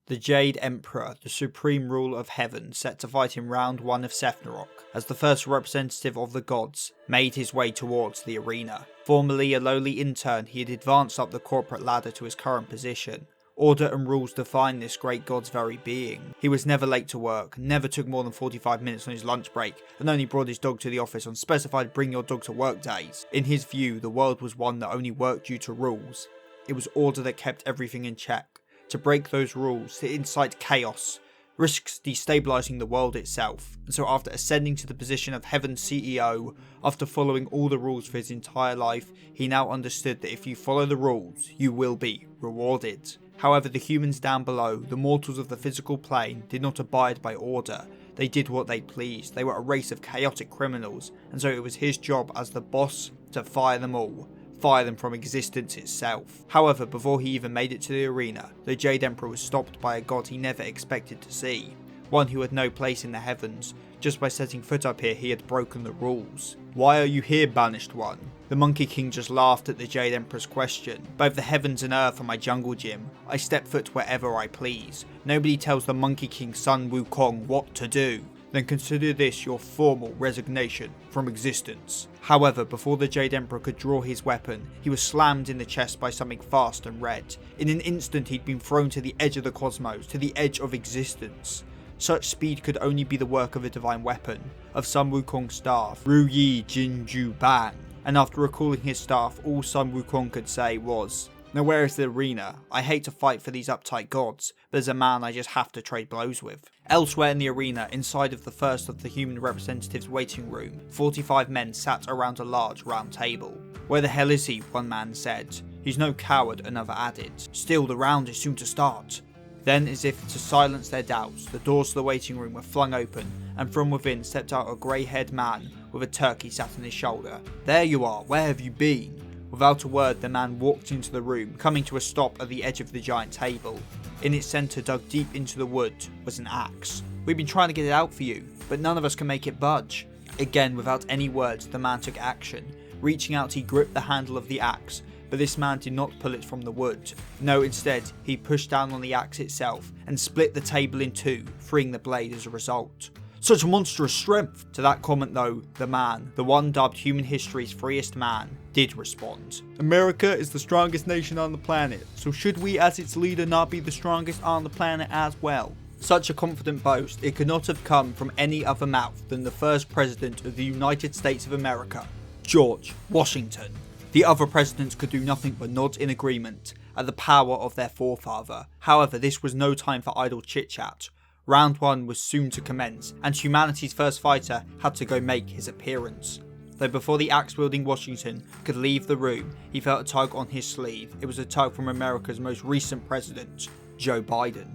The Jade Emperor, the supreme ruler of heaven, set to fight in round 1 of Sephnarok, as the first representative of the gods, made his way towards the arena. Formerly a lowly intern, he had advanced up the corporate ladder to his current position. Order and rules define this great god's very being. He was never late to work, never took more than 45 minutes on his lunch break, and only brought his dog to the office on specified bring your dog to work days. In his view, the world was one that only worked due to rules. It was order that kept everything in check. To break those rules, to incite chaos, risks destabilising the world itself. And so after ascending to the position of Heaven's CEO, after following all the rules for his entire life, he now understood that if you follow the rules, you will be rewarded. However, the humans down below, the mortals of the physical plane, did not abide by order. They did what they pleased. They were a race of chaotic criminals, and so it was his job as the boss to fire them all. Fire them from existence itself. However, before he even made it to the arena, the Jade Emperor was stopped by a god he never expected to see. One who had no place in the heavens. Just by setting foot up here, he had broken the rules. "Why are you here, banished one?" The Monkey King just laughed at the Jade Emperor's question. "Both the heavens and earth are my jungle gym. I step foot wherever I please. Nobody tells the Monkey King's son Wukong what to do. Then consider this your formal resignation from existence." However, before the Jade Emperor could draw his weapon, he was slammed in the chest by something fast and red. In an instant he'd been thrown to the edge of the cosmos, to the edge of existence. Such speed could only be the work of a divine weapon, of Sun Wukong's staff, Ru Yi Jinju Bang. And after recalling his staff, all Sun Wukong could say was, "Now where is the arena? I hate to fight for these uptight gods, but there's a man I just have to trade blows with." Elsewhere in the arena, inside of the first of the human representatives' waiting room, 45 men sat around a large round table. "Where the hell is he?" one man said. "He's no coward," another added. "Still, the round is soon to start." Then, as if to silence their doubts, the doors to the waiting room were flung open, and from within stepped out a grey-haired man with a turkey sat on his shoulder. "There you are, where have you been?" Without a word, the man walked into the room, coming to a stop at the edge of the giant table. In its centre, dug deep into the wood, was an axe. "We've been trying to get it out for you, but none of us can make it budge." Again, without any words, the man took action. Reaching out, he gripped the handle of the axe, but this man did not pull it from the wood. No, instead, he pushed down on the axe itself and split the table in two, freeing the blade as a result. "Such monstrous strength!" To that comment though, the man, the one dubbed human history's freest man, did respond. "America is the strongest nation on the planet, so should we as its leader not be the strongest on the planet as well?" Such a confident boast, it could not have come from any other mouth than the first president of the United States of America, George Washington. The other presidents could do nothing but nod in agreement at the power of their forefather. However, this was no time for idle chit-chat. Round 1 was soon to commence, and humanity's first fighter had to go make his appearance. Though before the axe-wielding Washington could leave the room, he felt a tug on his sleeve. It was a tug from America's most recent president, Joe Biden.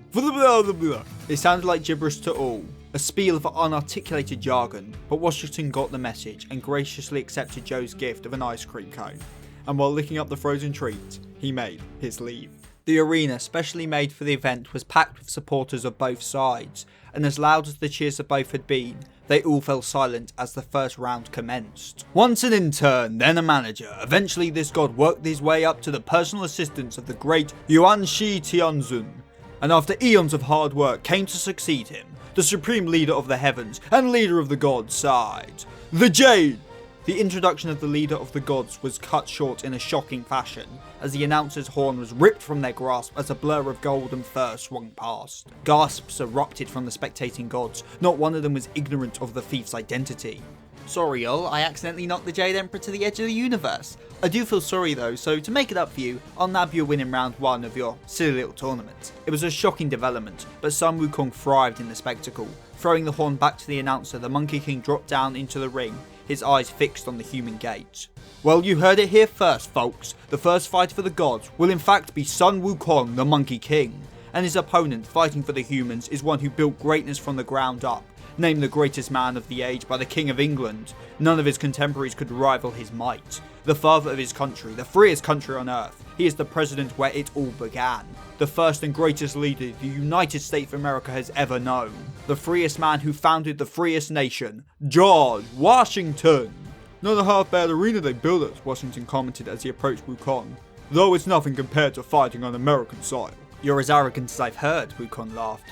It sounded like gibberish to all, a spiel of unarticulated jargon, but Washington got the message and graciously accepted Joe's gift of an ice cream cone. And while licking up the frozen treat, he made his leave. The arena, specially made for the event, was packed with supporters of both sides, and as loud as the cheers of both had been, they all fell silent as the first round commenced. Once an intern, then a manager, eventually this god worked his way up to the personal assistance of the great Yuan Shi Tianzun, and after eons of hard work came to succeed him, the supreme leader of the heavens and leader of the gods' side, the Jade. The introduction of the leader of the gods was cut short in a shocking fashion, as the announcer's horn was ripped from their grasp as a blur of gold and fur swung past. Gasps erupted from the spectating gods, not one of them was ignorant of the thief's identity. "Sorry y'all, I accidentally knocked the Jade Emperor to the edge of the universe. I do feel sorry though, so to make it up for you, I'll nab you a win in round 1 of your silly little tournament." It was a shocking development, but Sun Wukong thrived in the spectacle. Throwing the horn back to the announcer, the Monkey King dropped down into the ring, his eyes fixed on the human gate. "Well, you heard it here first, folks. The first fighter for the gods will in fact be Sun Wukong, the Monkey King. And his opponent, fighting for the humans, is one who built greatness from the ground up. Named the greatest man of the age by the King of England. None of his contemporaries could rival his might. The father of his country, the freest country on earth. He is the president where it all began. The first and greatest leader the United States of America has ever known. The freest man who founded the freest nation, George Washington." "Not a half bad arena they built us," Washington commented as he approached Wukong. "Though it's nothing compared to fighting on American soil." "You're as arrogant as I've heard," Wukong laughed.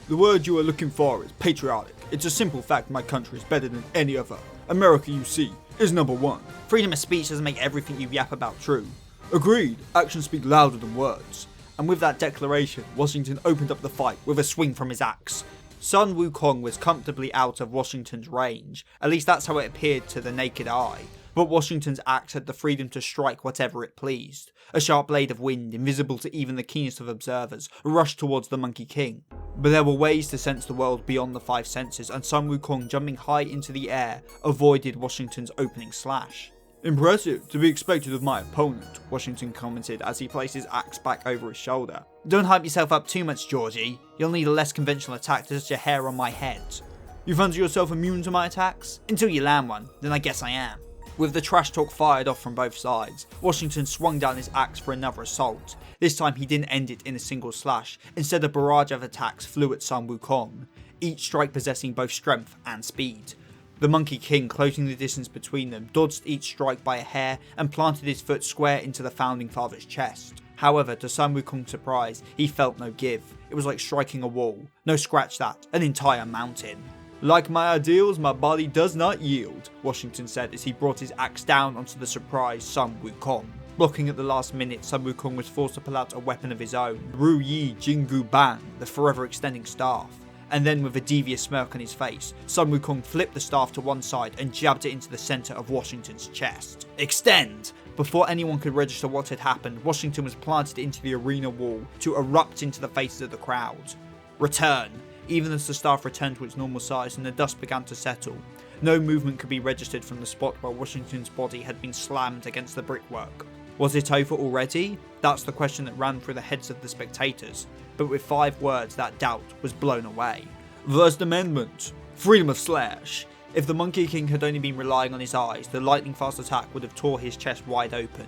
"The word you are looking for is patriotic. It's a simple fact my country is better than any other. America, you see, is number one. Freedom of speech doesn't make everything you yap about true." "Agreed. Actions speak louder than words." And with that declaration, Washington opened up the fight with a swing from his axe. Sun Wukong was comfortably out of Washington's range, at least that's how it appeared to the naked eye. But Washington's axe had the freedom to strike whatever it pleased. A sharp blade of wind, invisible to even the keenest of observers, rushed towards the Monkey King. But there were ways to sense the world beyond the five senses, and Sun Wukong, jumping high into the air, avoided Washington's opening slash. "Impressive, to be expected of my opponent," Washington commented as he placed his axe back over his shoulder. "Don't hype yourself up too much, Georgie. You'll need a less conventional attack to touch a hair on my head." "You fancy yourself immune to my attacks?" "Until you land one, then I guess I am." With the trash talk fired off from both sides, Washington swung down his axe for another assault. This time he didn't end it in a single slash, instead a barrage of attacks flew at Sun Wukong, each strike possessing both strength and speed. The Monkey King, closing the distance between them, dodged each strike by a hair and planted his foot square into the Founding Father's chest. However, to Sun Wukong's surprise, he felt no give. It was like striking a wall. No, scratch that, an entire mountain. "Like my ideals, my body does not yield," Washington said as he brought his axe down onto the surprised Sun Wukong. Blocking at the last minute, Sun Wukong was forced to pull out a weapon of his own, Ru Yi Jingu Bang, the forever extending staff. And then with a devious smirk on his face, Sun Wukong flipped the staff to one side and jabbed it into the centre of Washington's chest. "Extend!" Before anyone could register what had happened, Washington was planted into the arena wall to erupt into the faces of the crowd. "Return!" Even as the staff returned to its normal size and the dust began to settle, no movement could be registered from the spot where Washington's body had been slammed against the brickwork. Was it over already? That's the question that ran through the heads of the spectators, but with 5 words that doubt was blown away. First Amendment. Freedom of slash. If the Monkey King had only been relying on his eyes, the lightning fast attack would have tore his chest wide open.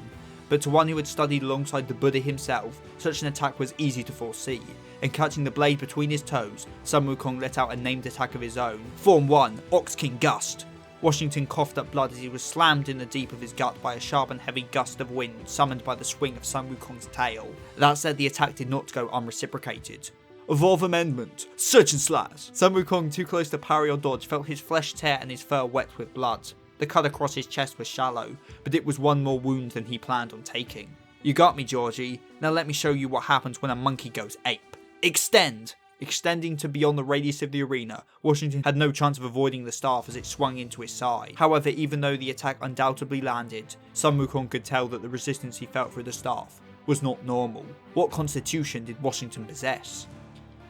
But to one who had studied alongside the Buddha himself, such an attack was easy to foresee. And catching the blade between his toes, Sun Wukong let out a named attack of his own. Form 1, Ox King Gust. Washington coughed up blood as he was slammed in the deep of his gut by a sharp and heavy gust of wind summoned by the swing of Sun Wukong's tail. That said, the attack did not go unreciprocated. Evolve Amendment. Search and slash. Sun Wukong, too close to parry or dodge, felt his flesh tear and his fur wet with blood. The cut across his chest was shallow, but it was one more wound than he planned on taking. "You got me, Georgie. Now let me show you what happens when a monkey goes ape. Extend!" Extending to beyond the radius of the arena, Washington had no chance of avoiding the staff as it swung into his side. However, even though the attack undoubtedly landed, Sun Wukong could tell that the resistance he felt through the staff was not normal. What constitution did Washington possess?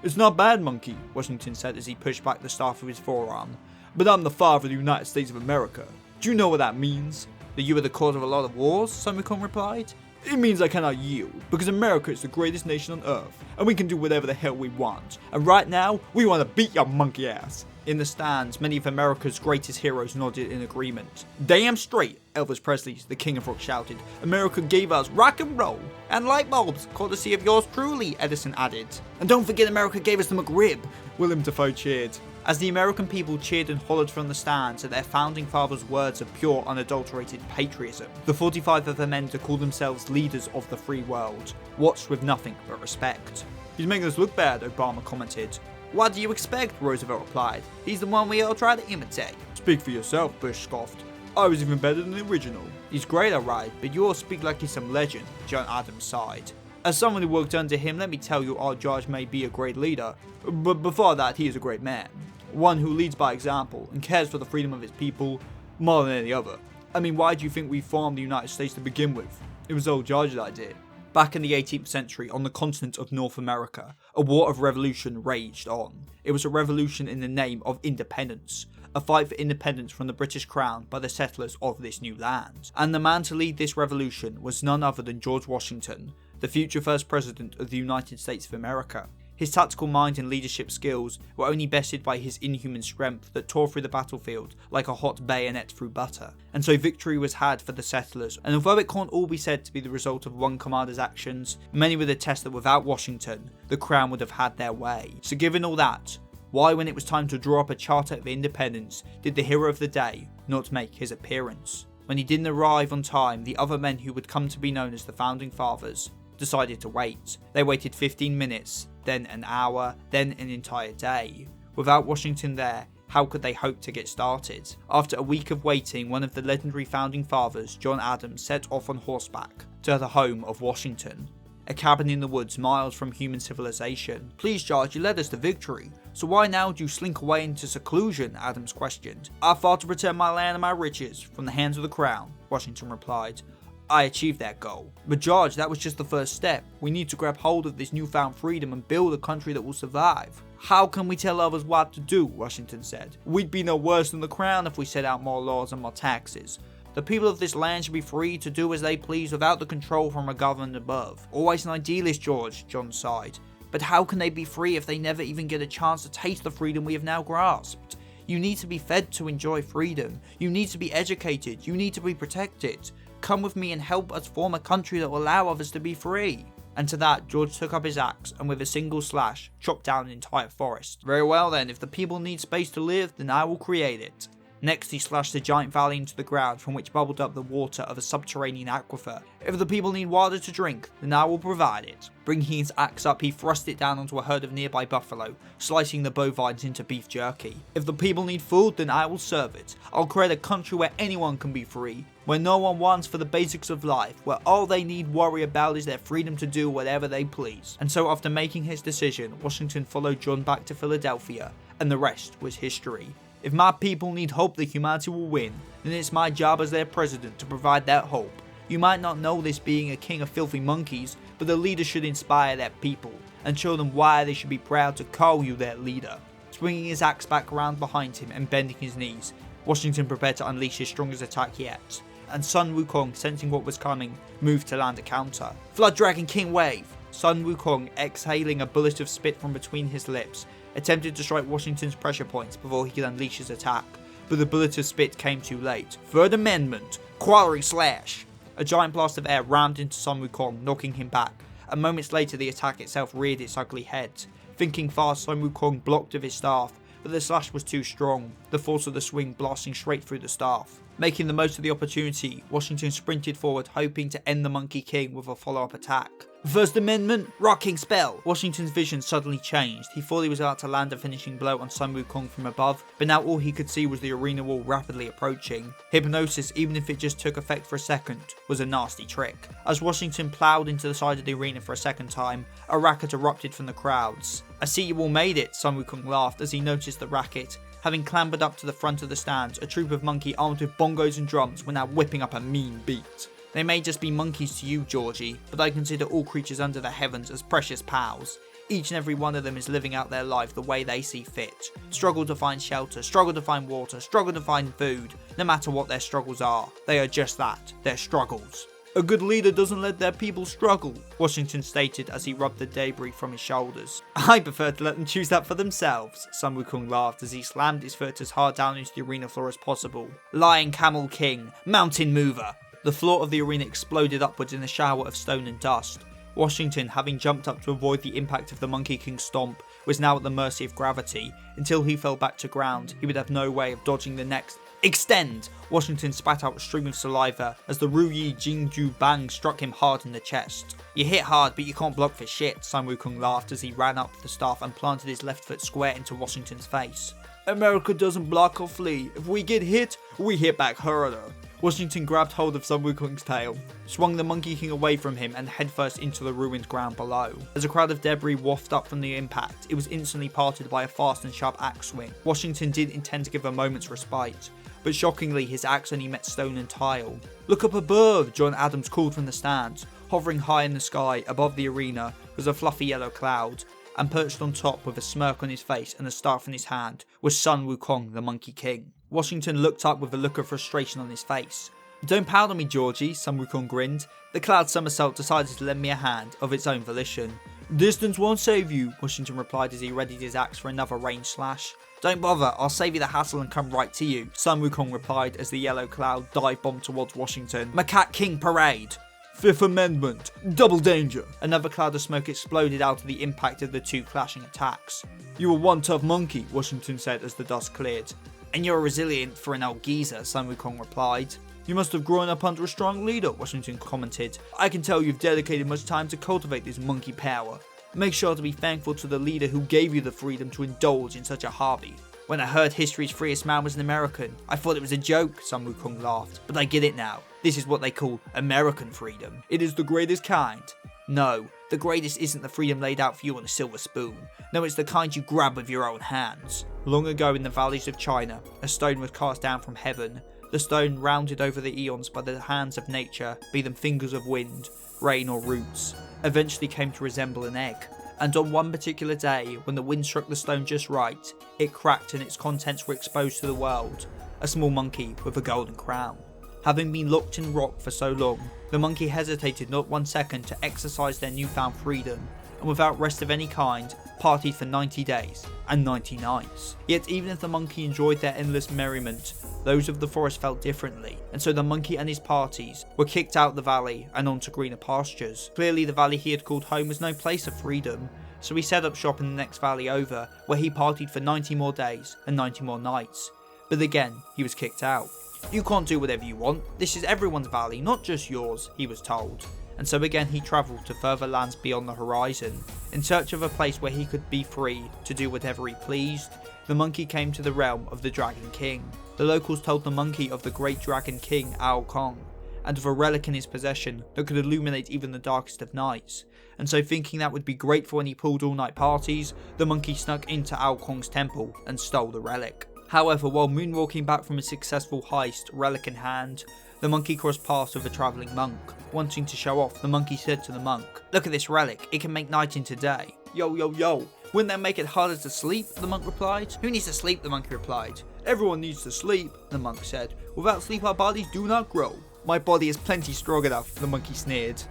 "It's not bad, monkey," Washington said as he pushed back the staff with his forearm. "But I'm the father of the United States of America. Do you know what that means?" "That you were the cause of a lot of wars?" Sun Wukong replied. "It means I cannot yield, because America is the greatest nation on earth, and we can do whatever the hell we want. And right now, we want to beat your monkey ass." In the stands, many of America's greatest heroes nodded in agreement. "Damn straight," Elvis Presley, the king of rock, shouted. "America gave us rock and roll, and light bulbs, courtesy of yours truly," Edison added. "And don't forget America gave us the McRib," Willem Dafoe cheered. As the American people cheered and hollered from the stands at their founding fathers' words of pure, unadulterated patriotism, the 45 of them men to call themselves leaders of the free world, watched with nothing but respect. "He's making us look bad," Obama commented. "What do you expect?" Roosevelt replied. "He's the one we all try to imitate." "Speak for yourself," Bush scoffed. "I was even better than the original." "He's great, alright, but you all speak like he's some legend," John Adams sighed. "As someone who worked under him, let me tell you our George may be a great leader, but before that he is a great man. One who leads by example and cares for the freedom of his people more than any other. I mean, why do you think we formed the United States to begin with? It was old George's idea." Back in the 18th century, on the continent of North America, a war of revolution raged on. It was a revolution in the name of independence, a fight for independence from the British Crown by the settlers of this new land. And the man to lead this revolution was none other than George Washington, the future first president of the United States of America. His tactical mind and leadership skills were only bested by his inhuman strength that tore through the battlefield like a hot bayonet through butter. And so victory was had for the settlers, and although it can't all be said to be the result of one commander's actions, many would attest that without Washington, the crown would have had their way. So given all that, why when it was time to draw up a charter of independence did the hero of the day not make his appearance? When he didn't arrive on time, the other men who would come to be known as the Founding Fathers decided to wait. They waited 15 minutes, then an hour, then an entire day. Without Washington there, how could they hope to get started? After a week of waiting, one of the legendary founding fathers, John Adams, set off on horseback to the home of Washington. A cabin in the woods miles from human civilization. "Please, George, you led us to victory, so why now do you slink away into seclusion?" Adams questioned. "I fought to protect my land and my riches from the hands of the crown," Washington replied. "I achieved that goal. But George, that was just the first step. We need to grab hold of this newfound freedom and build a country that will survive." "How can we tell others what to do?" Washington said. "We'd be no worse than the crown if we set out more laws and more taxes. The people of this land should be free to do as they please without the control from a government above." "Always an idealist, George," John sighed. "But how can they be free if they never even get a chance to taste the freedom we have now grasped? You need to be fed to enjoy freedom. You need to be educated. You need to be protected. Come with me and help us form a country that will allow others to be free." And to that, George took up his axe and with a single slash, chopped down an entire forest. "Very well then, if the people need space to live, then I will create it." Next, he slashed a giant valley into the ground from which bubbled up the water of a subterranean aquifer. "If the people need water to drink, then I will provide it." Bringing his axe up, he thrust it down onto a herd of nearby buffalo, slicing the bovines into beef jerky. "If the people need food, then I will serve it. I'll create a country where anyone can be free, where no one wants for the basics of life, where all they need worry about is their freedom to do whatever they please." And so after making his decision, Washington followed John back to Philadelphia, and the rest was history. If my people need hope that humanity will win, then it's my job as their president to provide that hope. You might not know this being a king of filthy monkeys, but the leader should inspire their people, and show them why they should be proud to call you their leader. Swinging his axe back around behind him and bending his knees, Washington prepared to unleash his strongest attack yet. And Sun Wukong, sensing what was coming, moved to land a counter. "Flood Dragon King Wave!" Sun Wukong, exhaling a bullet of spit from between his lips, attempted to strike Washington's pressure points before he could unleash his attack, but the bullet of spit came too late. "Third Amendment! Quarry Slash!" A giant blast of air rammed into Sun Wukong, knocking him back, and moments later the attack itself reared its ugly head. Thinking fast, Sun Wukong blocked with his staff, but the slash was too strong, the force of the swing blasting straight through the staff. Making the most of the opportunity, Washington sprinted forward, hoping to end the Monkey King with a follow-up attack. "First Amendment, Rocking Spell!" Washington's vision suddenly changed. He thought he was about to land a finishing blow on Sun Wukong from above, but now all he could see was the arena wall rapidly approaching. Hypnosis, even if it just took effect for a second, was a nasty trick. As Washington ploughed into the side of the arena for a second time, a racket erupted from the crowds. "I see you all made it," Sun Wukong laughed as he noticed the racket. Having clambered up to the front of the stands, a troop of monkey armed with bongos and drums were now whipping up a mean beat. "They may just be monkeys to you, Georgie, but I consider all creatures under the heavens as precious pals. Each and every one of them is living out their life the way they see fit. Struggle to find shelter, struggle to find water, struggle to find food. No matter what their struggles are, they are just that, they're struggles." "A good leader doesn't let their people struggle," Washington stated as he rubbed the debris from his shoulders. "I prefer to let them choose that for themselves," Sun Wukong laughed as he slammed his foot as hard down into the arena floor as possible. "Lion Camel King, Mountain Mover!" The floor of the arena exploded upwards in a shower of stone and dust. Washington, having jumped up to avoid the impact of the Monkey King's stomp, was now at the mercy of gravity. Until he fell back to ground, he would have no way of dodging the next. "Extend!" Washington spat out a stream of saliva as the Ru Yi Jingju Bang struck him hard in the chest. "You hit hard, but you can't block for shit," Sun Wukong laughed as he ran up the staff and planted his left foot square into Washington's face. "America doesn't block or flee. If we get hit, we hit back harder." Washington grabbed hold of Sun Wukong's tail, swung the Monkey King away from him and headfirst into the ruined ground below. As a cloud of debris wafted up from the impact, it was instantly parted by a fast and sharp axe swing. Washington did intend to give a moment's respite, but shockingly his axe only met stone and tile. "Look up above!" John Adams called from the stands. Hovering high in the sky above the arena was a fluffy yellow cloud, and perched on top with a smirk on his face and a staff in his hand was Sun Wukong, the Monkey King. Washington looked up with a look of frustration on his face. "Don't pound on me, Georgie," Sun Wukong grinned. "The cloud somersault decided to lend me a hand of its own volition." "Distance won't save you," Washington replied as he readied his axe for another range slash. "Don't bother, I'll save you the hassle and come right to you," Sun Wukong replied as the yellow cloud dive-bombed towards Washington. "Macaque King Parade!" "Fifth Amendment, Double Danger!" Another cloud of smoke exploded out of the impact of the two clashing attacks. "You were one tough monkey," Washington said as the dust cleared. "And you're resilient for an old geezer," Sun Wukong replied. You must have grown up under a strong leader, Washington commented. I can tell you've dedicated much time to cultivate this monkey power. Make sure to be thankful to the leader who gave you the freedom to indulge in such a hobby. When I heard history's freest man was an American, I thought it was a joke, some Wukong laughed. But I get it now. This is what they call American freedom. It is the greatest kind. No, the greatest isn't the freedom laid out for you on a silver spoon. No, it's the kind you grab with your own hands. Long ago in the valleys of China, a stone was cast down from heaven. The stone rounded over the eons by the hands of nature, be them fingers of wind, rain or roots, eventually came to resemble an egg. And on one particular day, when the wind struck the stone just right, it cracked and its contents were exposed to the world. A small monkey with a golden crown. Having been locked in rock for so long, the monkey hesitated not 1 second to exercise their newfound freedom, and without rest of any kind, partied for 90 days and 90 nights. Yet even if the monkey enjoyed their endless merriment, those of the forest felt differently, and so the monkey and his parties were kicked out the valley and onto greener pastures. Clearly the valley he had called home was no place of freedom, so he set up shop in the next valley over, where he partied for 90 more days and 90 more nights. But again, he was kicked out. You can't do whatever you want, this is everyone's valley, not just yours, he was told. And so again he travelled to further lands beyond the horizon, in search of a place where he could be free to do whatever he pleased. The monkey came to the realm of the Dragon King. The locals told the monkey of the great Dragon King Wukong, and of a relic in his possession that could illuminate even the darkest of nights. And so thinking that would be great for when he pulled all-night parties, the monkey snuck into Wukong's temple and stole the relic. However, while moonwalking back from a successful heist, relic in hand, the monkey crossed paths with a travelling monk. Wanting to show off, the monkey said to the monk, "Look at this relic, it can make night into day." "Yo, yo, yo, wouldn't that make it harder to sleep?" the monk replied. "Who needs to sleep?" the monkey replied. "Everyone needs to sleep," the monk said. "Without sleep our bodies do not grow." "My body is plenty strong enough," the monkey sneered.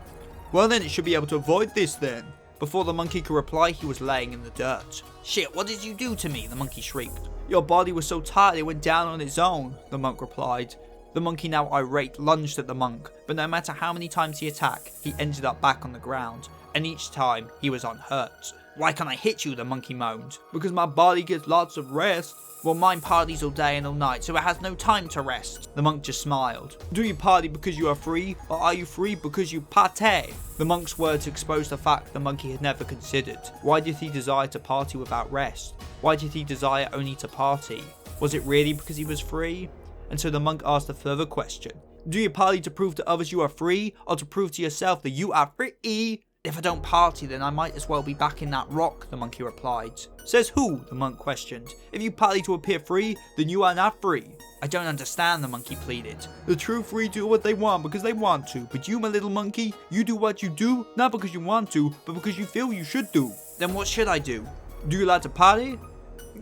"Well then, it should be able to avoid this then." Before the monkey could reply, he was laying in the dirt. "Shit, what did you do to me?" the monkey shrieked. "Your body was so tired it went down on its own," the monk replied. The monkey, now irate, lunged at the monk, but no matter how many times he attacked, he ended up back on the ground, and each time he was unhurt. "Why can't I hit you?" the monkey moaned. "Because my body gets lots of rest." "Well, mine parties all day and all night, so it has no time to rest." The monk just smiled. "Do you party because you are free, or are you free because you pate?" The monk's words exposed a fact the monkey had never considered. Why did he desire to party without rest? Why did he desire only to party? Was it really because he was free? And so the monk asked a further question. "Do you party to prove to others you are free, or to prove to yourself that you are free?" "If I don't party, then I might as well be back in that rock," the monkey replied. "Says who?" the monk questioned. "If you party to appear free, then you are not free." "I don't understand," the monkey pleaded. "The true free do what they want because they want to, but you, my little monkey, you do what you do, not because you want to, but because you feel you should do." "Then what should I do?" "Do you like to party?"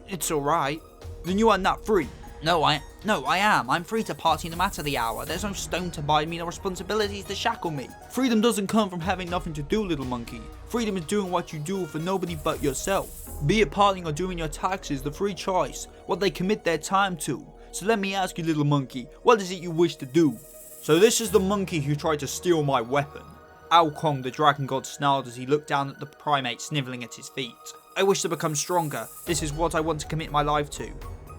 "It's alright." "Then you are not free." No, I am. I'm free to party no matter the hour. There's no stone to bind me, no responsibilities to shackle me." "Freedom doesn't come from having nothing to do, little monkey. Freedom is doing what you do for nobody but yourself. Be it partying or doing your taxes, the free choice, what they commit their time to. So let me ask you, little monkey, what is it you wish to do?" "So this is the monkey who tried to steal my weapon." Wukong, the dragon god, snarled as he looked down at the primate snivelling at his feet. "I wish to become stronger. This is what I want to commit my life to.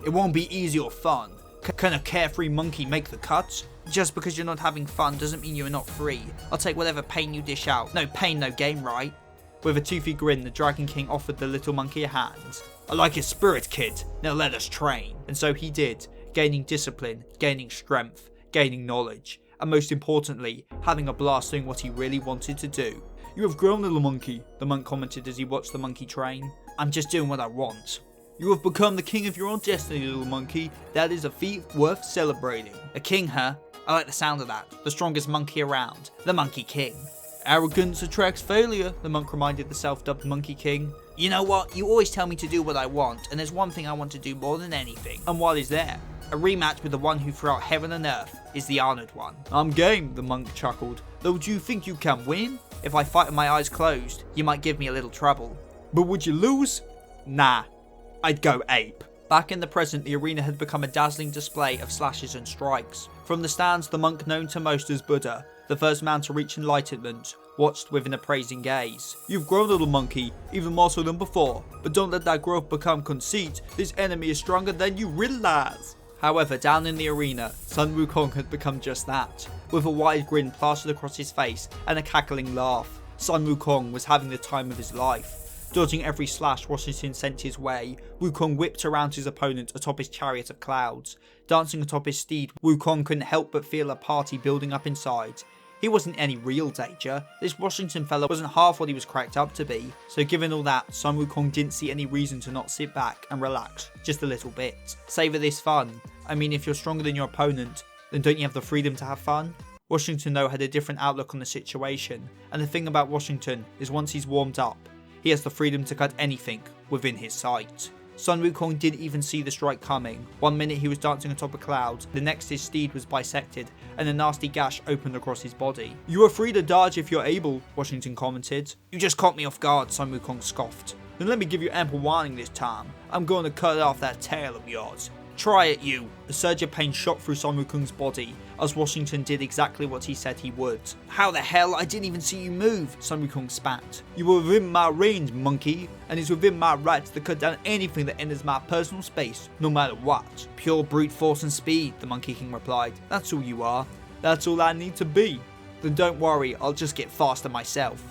It won't be easy or fun. Can a carefree monkey make the cuts?" "Just because you're not having fun doesn't mean you're not free. I'll take whatever pain you dish out. No pain, no game, right?" With a toothy grin, the Dragon King offered the little monkey a hand. "I like your spirit, kid. Now let us train." And so he did, gaining discipline, gaining strength, gaining knowledge, and most importantly, having a blast doing what he really wanted to do. "You have grown, little monkey," the monk commented as he watched the monkey train. "I'm just doing what I want." "You have become the king of your own destiny, little monkey. That is a feat worth celebrating." "A king, huh? I like the sound of that. The strongest monkey around. The Monkey King." "Arrogance attracts failure," the monk reminded the self-dubbed Monkey King. "You know what? You always tell me to do what I want, and there's one thing I want to do more than anything." "And what is that?" "A rematch with the one who threw out heaven and earth is the honored one." "I'm game," the monk chuckled. "Though do you think you can win?" "If I fight with my eyes closed, you might give me a little trouble." "But would you lose?" "Nah. I'd go ape." Back in the present, the arena had become a dazzling display of slashes and strikes. From the stands, the monk known to most as Buddha, the first man to reach enlightenment, watched with an appraising gaze. "You've grown, little monkey, even more so than before, but don't let that growth become conceit. This enemy is stronger than you realize." However, down in the arena, Sun Wukong had become just that. With a wide grin plastered across his face and a cackling laugh, Sun Wukong was having the time of his life. Dodging every slash Washington sent his way, Wukong whipped around his opponent atop his chariot of clouds. Dancing atop his steed, Wukong couldn't help but feel a party building up inside. He wasn't any real danger. This Washington fella wasn't half what he was cracked up to be, so given all that, Sun Wukong didn't see any reason to not sit back and relax just a little bit. Savour this fun. I mean, if you're stronger than your opponent, then don't you have the freedom to have fun? Washington though had a different outlook on the situation, and the thing about Washington is once he's warmed up, he has the freedom to cut anything within his sight. Sun Wukong didn't even see the strike coming. One minute he was dancing atop a cloud, the next his steed was bisected and a nasty gash opened across his body. "You are free to dodge if you're able," Washington commented. "You just caught me off guard," Sun Wukong scoffed. "Then let me give you ample warning this time. I'm going to cut off that tail of yours. Try it, you." A surge of pain shot through Sun Wukong's body as Washington did exactly what he said he would. "How the hell? I didn't even see you move," Sun Wukong spat. "You were within my range, monkey, and it's within my rights to cut down anything that enters my personal space, no matter what." "Pure brute force and speed," the Monkey King replied. "That's all you are." "That's all I need to be." "Then don't worry, I'll just get faster myself."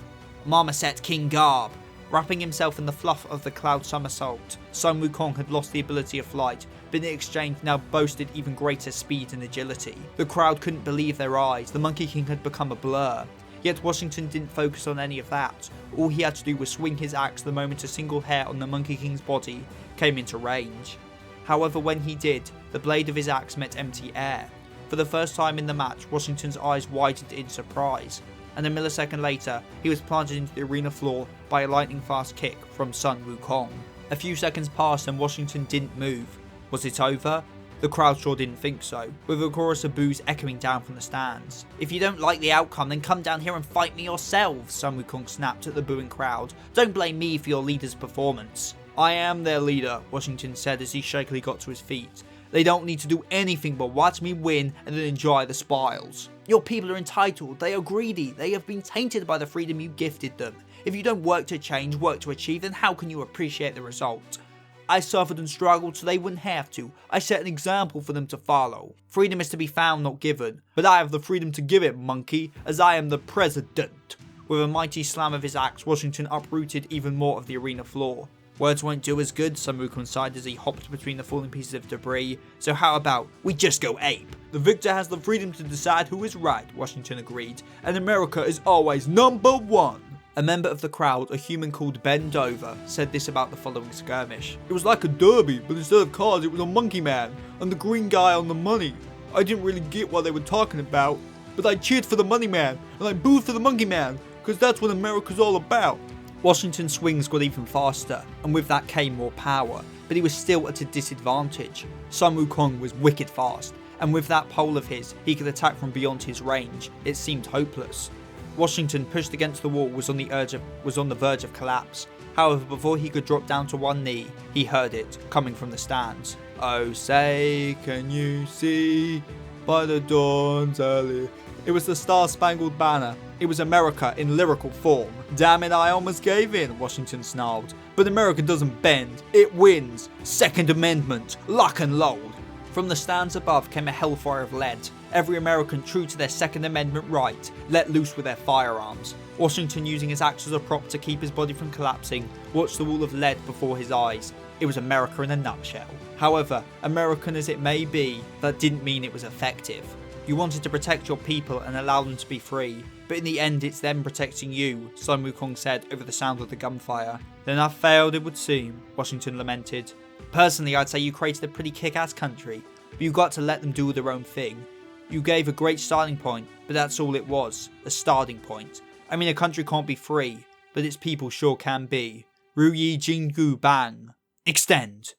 Marmoset King Garb. Wrapping himself in the fluff of the cloud somersault, Sun Wukong had lost the ability of flight, but in exchange now boasted even greater speed and agility. The crowd couldn't believe their eyes. The Monkey King had become a blur. Yet Washington didn't focus on any of that. All he had to do was swing his axe the moment a single hair on the Monkey King's body came into range. However, when he did, the blade of his axe met empty air. For the first time in the match, Washington's eyes widened in surprise, and a millisecond later, he was planted into the arena floor by a lightning-fast kick from Sun Wukong. A few seconds passed and Washington didn't move. Was it over? The crowd sure didn't think so, with a chorus of boos echoing down from the stands. "If you don't like the outcome, then come down here and fight me yourselves," Sun Wukong snapped at the booing crowd. "Don't blame me for your leader's performance." "I am their leader," Washington said as he shakily got to his feet. "They don't need to do anything but watch me win and then enjoy the spoils. Your people are entitled, they are greedy, they have been tainted by the freedom you gifted them. If you don't work to change, work to achieve, then how can you appreciate the result? I suffered and struggled so they wouldn't have to. I set an example for them to follow. Freedom is to be found, not given. But I have the freedom to give it, monkey, as I am the president." With a mighty slam of his axe, Washington uprooted even more of the arena floor. "Words won't do as good," Sun Wukong sighed as he hopped between the falling pieces of debris. "So how about we just go ape?" "The victor has the freedom to decide who is right," Washington agreed, "and America is always #1. A member of the crowd, a human called Ben Dover, said this about the following skirmish. "It was like a derby, but instead of cars it was a monkey man, and the green guy on the money. I didn't really get what they were talking about, but I cheered for the money man, and I booed for the monkey man, because that's what America's all about." Washington's swings got even faster, and with that came more power, but he was still at a disadvantage. Sun Wukong was wicked fast, and with that pole of his, he could attack from beyond his range. It seemed hopeless. Washington, pushed against the wall, was on the verge of collapse. However, before he could drop down to one knee, he heard it, coming from the stands. "Oh say, can you see, by the dawn's early..." It was the Star-Spangled Banner. It was America in lyrical form. "Damn it, I almost gave in," Washington snarled. "But America doesn't bend, it wins. Second Amendment, lock and load." From the stands above came a hellfire of lead. Every American true to their Second Amendment right, let loose with their firearms. Washington, using his axe as a prop to keep his body from collapsing, watched the wall of lead before his eyes. It was America in a nutshell. However, American as it may be, that didn't mean it was effective. You wanted to protect your people and allow them to be free, but in the end it's them protecting you, Sun Wukong said over the sound of the gunfire. "Then I failed, it would seem," Washington lamented. "Personally, I'd say you created a pretty kick-ass country, but you got to let them do their own thing. You gave a great starting point, but that's all it was, a starting point. I mean, a country can't be free, but its people sure can be. Ru Yi Jing Gu Bang. Extend.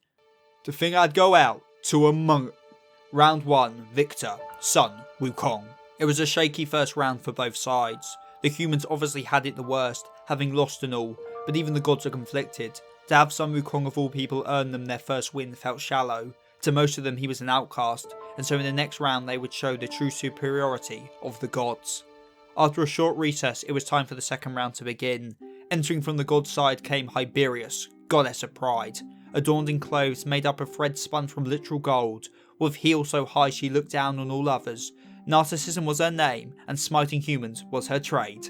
To think I'd go out to a monk." Round 1, Victor, Sun Wukong. It was a shaky first round for both sides. The humans obviously had it the worst, having lost and all, but even the gods are conflicted. To have Sun Wukong of all people earn them their first win felt shallow. To most of them he was an outcast, and so in the next round they would show the true superiority of the gods. After a short recess, it was time for the second round to begin. Entering from the god's side came Hyberius, goddess of pride. Adorned in clothes made up of threads spun from literal gold, with heel so high she looked down on all others. Narcissism was her name, and smiting humans was her trade.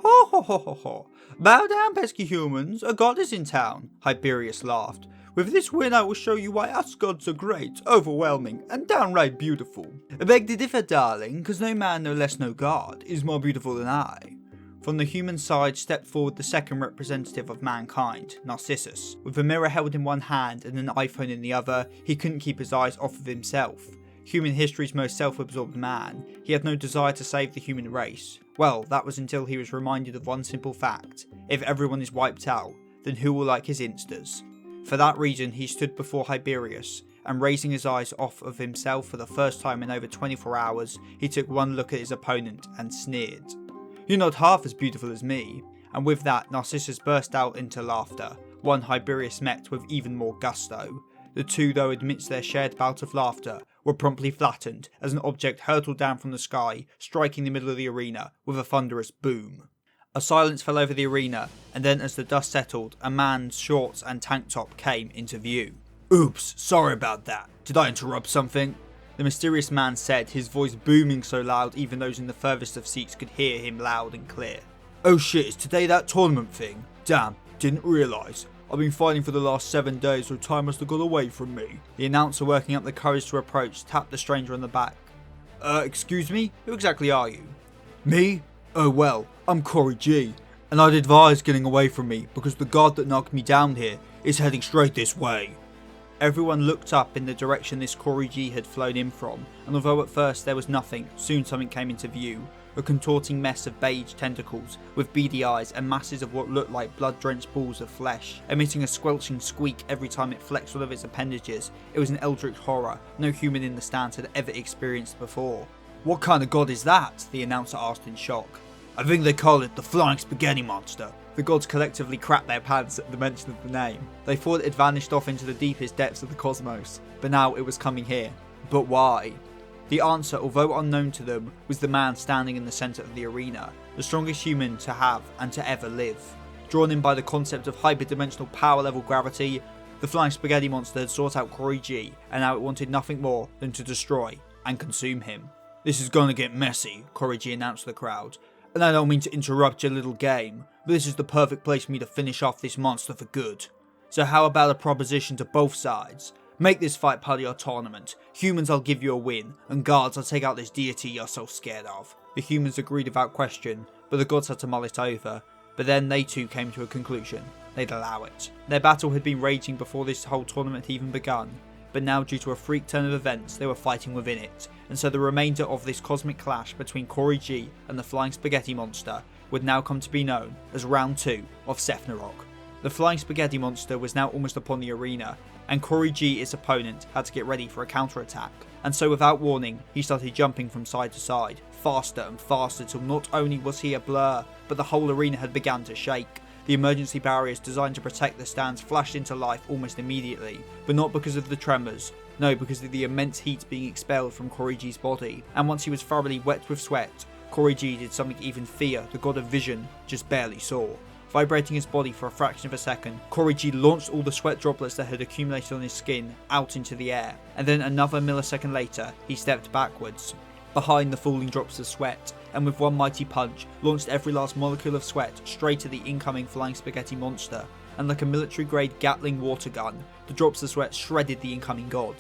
Ho ho ho ho ho. Bow down, pesky humans, a god is in town, Hyberius laughed. With this win I will show you why us gods are great, overwhelming, and downright beautiful. I beg to differ, darling, cause no man, no less no god, is more beautiful than I. From the human side stepped forward the second representative of mankind, Narcissus. With a mirror held in one hand and an iPhone in the other, he couldn't keep his eyes off of himself. Human history's most self-absorbed man, he had no desire to save the human race. Well, that was until he was reminded of one simple fact: if everyone is wiped out, then who will like his instas? For that reason he stood before Hyberius, and raising his eyes off of himself for the first time in over 24 hours, he took one look at his opponent and sneered. You're not half as beautiful as me. And with that, Narcissus burst out into laughter, one Hyberius met with even more gusto. The two, though amidst their shared bout of laughter, were promptly flattened as an object hurtled down from the sky, striking the middle of the arena with a thunderous boom. A silence fell over the arena, and then as the dust settled, a man's shorts and tank top came into view. Oops, sorry about that. Did I interrupt something? The mysterious man said, his voice booming so loud even those in the furthest of seats could hear him loud and clear. Oh shit, is today that tournament thing? Damn, didn't realise. I've been fighting for the last 7 days, so time must have got away from me. The announcer, working up the courage to approach, tapped the stranger on the back. Excuse me? Who exactly are you? Me? Oh well, I'm Cory G, and I'd advise getting away from me because the guard that knocked me down here is heading straight this way. Everyone looked up in the direction this Cory G had flown in from, and although at first there was nothing, soon something came into view. A contorting mess of beige tentacles, with beady eyes and masses of what looked like blood-drenched balls of flesh, emitting a squelching squeak every time it flexed one of its appendages. It was an eldritch horror no human in the stands had ever experienced before. What kind of god is that? The announcer asked in shock. I think they call it the Flying Spaghetti Monster. The gods collectively crapped their pants at the mention of the name. They thought it had vanished off into the deepest depths of the cosmos, but now it was coming here. But why? The answer, although unknown to them, was the man standing in the centre of the arena, the strongest human to have and to ever live. Drawn in by the concept of hyperdimensional power level gravity, the Flying Spaghetti Monster had sought out Cory G, and now it wanted nothing more than to destroy and consume him. This is gonna get messy, Cory G announced to the crowd, and I don't mean to interrupt your little game, but this is the perfect place for me to finish off this monster for good. So how about a proposition to both sides? Make this fight part of your tournament. Humans, I'll give you a win, and gods, I'll take out this deity you're so scared of. The humans agreed without question, but the gods had to mull it over. But then they too came to a conclusion. They'd allow it. Their battle had been raging before this whole tournament had even begun, but now due to a freak turn of events they were fighting within it, and so the remainder of this cosmic clash between Cory G and the Flying Spaghetti Monster would now come to be known as Round 2 of Sephnarok. The Flying Spaghetti Monster was now almost upon the arena, and Cory G, its opponent, had to get ready for a counterattack, and so without warning he started jumping from side to side, faster and faster, till not only was he a blur, but the whole arena had begun to shake. The emergency barriers designed to protect the stands flashed into life almost immediately, but not because of the tremors, no, because of the immense heat being expelled from Cory G's body, and once he was thoroughly wet with sweat, Cory G did something even Thea, the god of vision, just barely saw. Vibrating his body for a fraction of a second, Cory G launched all the sweat droplets that had accumulated on his skin out into the air, and then another millisecond later, he stepped backwards, behind the falling drops of sweat, and with one mighty punch, launched every last molecule of sweat straight at the incoming Flying Spaghetti Monster, and like a military-grade Gatling water gun, the drops of sweat shredded the incoming god.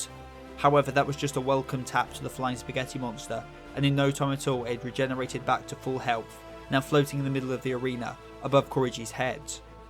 However, that was just a welcome tap to the Flying Spaghetti Monster, and in no time at all it had regenerated back to full health, now floating in the middle of the arena, above Cory G's head.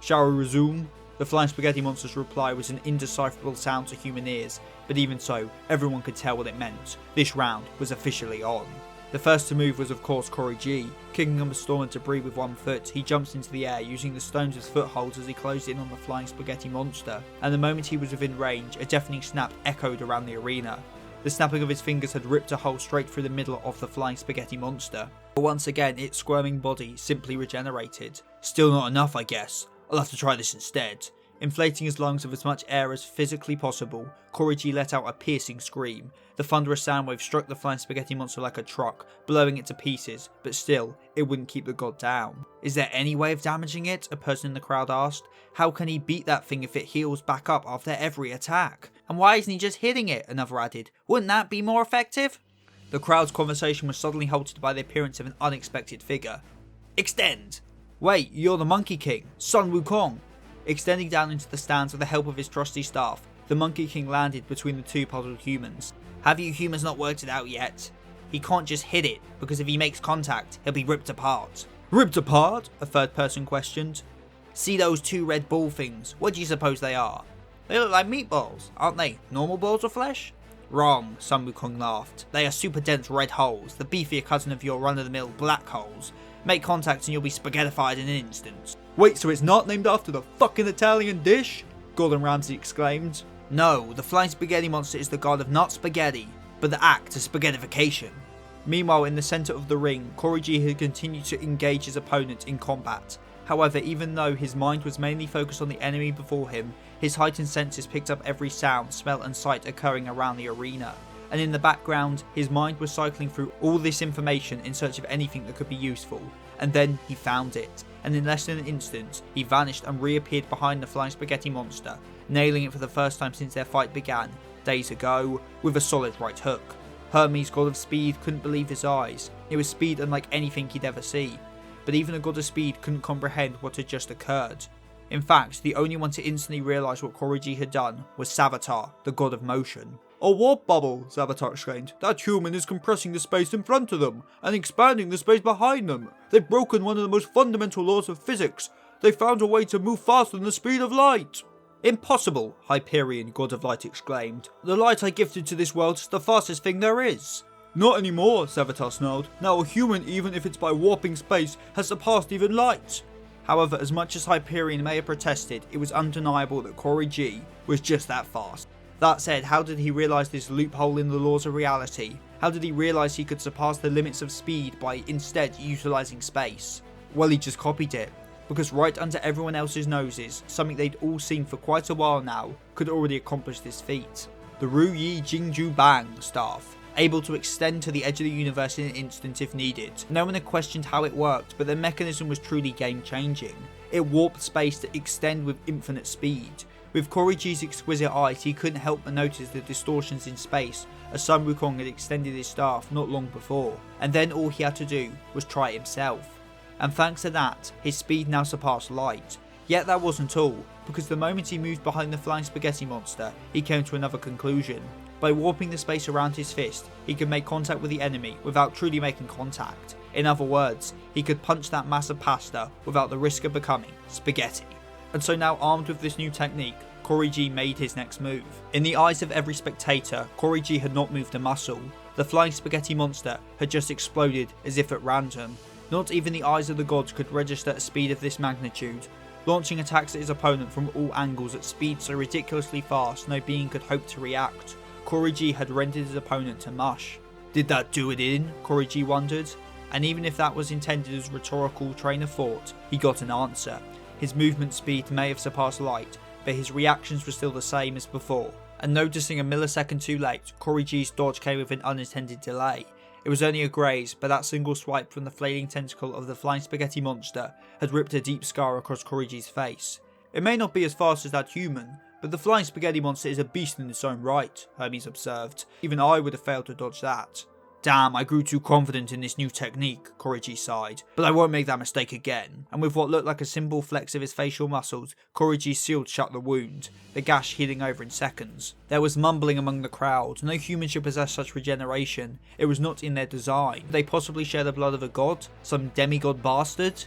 Shall we resume? The Flying Spaghetti Monster's reply was an indecipherable sound to human ears, but even so, everyone could tell what it meant. This round was officially on. The first to move was of course Cory G. Kicking up a storm of debris with one foot, he jumps into the air using the stones as footholds as he closed in on the Flying Spaghetti Monster, and the moment he was within range, a deafening snap echoed around the arena. The snapping of his fingers had ripped a hole straight through the middle of the Flying Spaghetti Monster. But once again, its squirming body simply regenerated. Still not enough, I guess. I'll have to try this instead. Inflating his lungs with as much air as physically possible, Cory G let out a piercing scream. The thunderous sound wave struck the Flying Spaghetti Monster like a truck, blowing it to pieces, but still, it wouldn't keep the god down. Is there any way of damaging it? A person in the crowd asked. How can he beat that thing if it heals back up after every attack? And why isn't he just hitting it? Another added. Wouldn't that be more effective? The crowd's conversation was suddenly halted by the appearance of an unexpected figure. Extend! Wait, you're the Monkey King, Sun Wukong. Extending down into the stands with the help of his trusty staff, the Monkey King landed between the two puzzled humans. Have you humans not worked it out yet? He can't just hit it, because if he makes contact, he'll be ripped apart. Ripped apart? A third person questioned. See those two red ball things? What do you suppose they are? They look like meatballs, aren't they? Normal balls of flesh? Wrong, Sun Wukong laughed. They are super dense red holes, the beefier cousin of your run-of-the-mill black holes. Make contact and you'll be spaghettified in an instant. Wait, so it's not named after the fucking Italian dish? Gordon Ramsay exclaimed. No, the flying spaghetti monster is the god of not spaghetti, but the act of spaghettification. Meanwhile, in the centre of the ring, Cory G had continued to engage his opponent in combat. However, even though his mind was mainly focused on the enemy before him, his heightened senses picked up every sound, smell and sight occurring around the arena. And in the background, his mind was cycling through all this information in search of anything that could be useful. And then he found it, and in less than an instant, he vanished and reappeared behind the flying spaghetti monster, nailing it for the first time since their fight began, days ago, with a solid right hook. Hermes, god of speed, couldn't believe his eyes. It was speed unlike anything he'd ever see. But even a god of speed couldn't comprehend what had just occurred. In fact, the only one to instantly realise what Cory G had done was Savitar, the god of motion. A warp bubble, Savitar exclaimed. That human is compressing the space in front of them, and expanding the space behind them. They've broken one of the most fundamental laws of physics. They found a way to move faster than the speed of light. Impossible, Hyperion, god of light exclaimed. The light I gifted to this world is the fastest thing there is. Not anymore, Savitar snarled. Now a human, even if it's by warping space, has surpassed even light. However, as much as Hyperion may have protested, it was undeniable that Cory G was just that fast. That said, how did he realise this loophole in the laws of reality? How did he realise he could surpass the limits of speed by instead utilising space? Well, he just copied it. Because right under everyone else's noses, something they'd all seen for quite a while now could already accomplish this feat. The Ru Yi Jingju Bang staff, able to extend to the edge of the universe in an instant if needed. No one had questioned how it worked, but the mechanism was truly game-changing. It warped space to extend with infinite speed. With Cory G's exquisite eyes, he couldn't help but notice the distortions in space, as Sun Wukong had extended his staff not long before, and then all he had to do was try it himself. And thanks to that, his speed now surpassed light. Yet that wasn't all, because the moment he moved behind the flying spaghetti monster, he came to another conclusion. By warping the space around his fist, he could make contact with the enemy without truly making contact. In other words, he could punch that mass of pasta without the risk of becoming spaghetti. And so now armed with this new technique, Cory G made his next move. In the eyes of every spectator, Cory G had not moved a muscle. The flying spaghetti monster had just exploded as if at random. Not even the eyes of the gods could register a speed of this magnitude. Launching attacks at his opponent from all angles at speeds so ridiculously fast no being could hope to react, Cory G had rendered his opponent to mush. Did that do it in? Cory G wondered. And even if that was intended as a rhetorical train of thought, he got an answer. His movement speed may have surpassed light, but his reactions were still the same as before. And noticing a millisecond too late, Cory G's dodge came with an unintended delay. It was only a graze, but that single swipe from the flailing tentacle of the flying spaghetti monster had ripped a deep scar across Cory G's face. It may not be as fast as that human, but the flying spaghetti monster is a beast in its own right, Hermes observed. Even I would have failed to dodge that. Damn, I grew too confident in this new technique, Cory G sighed, but I won't make that mistake again. And with what looked like a simple flex of his facial muscles, Cory G sealed shut the wound, the gash healing over in seconds. There was mumbling among the crowd. No human should possess such regeneration. It was not in their design. Did they possibly share the blood of a god? Some demigod bastard?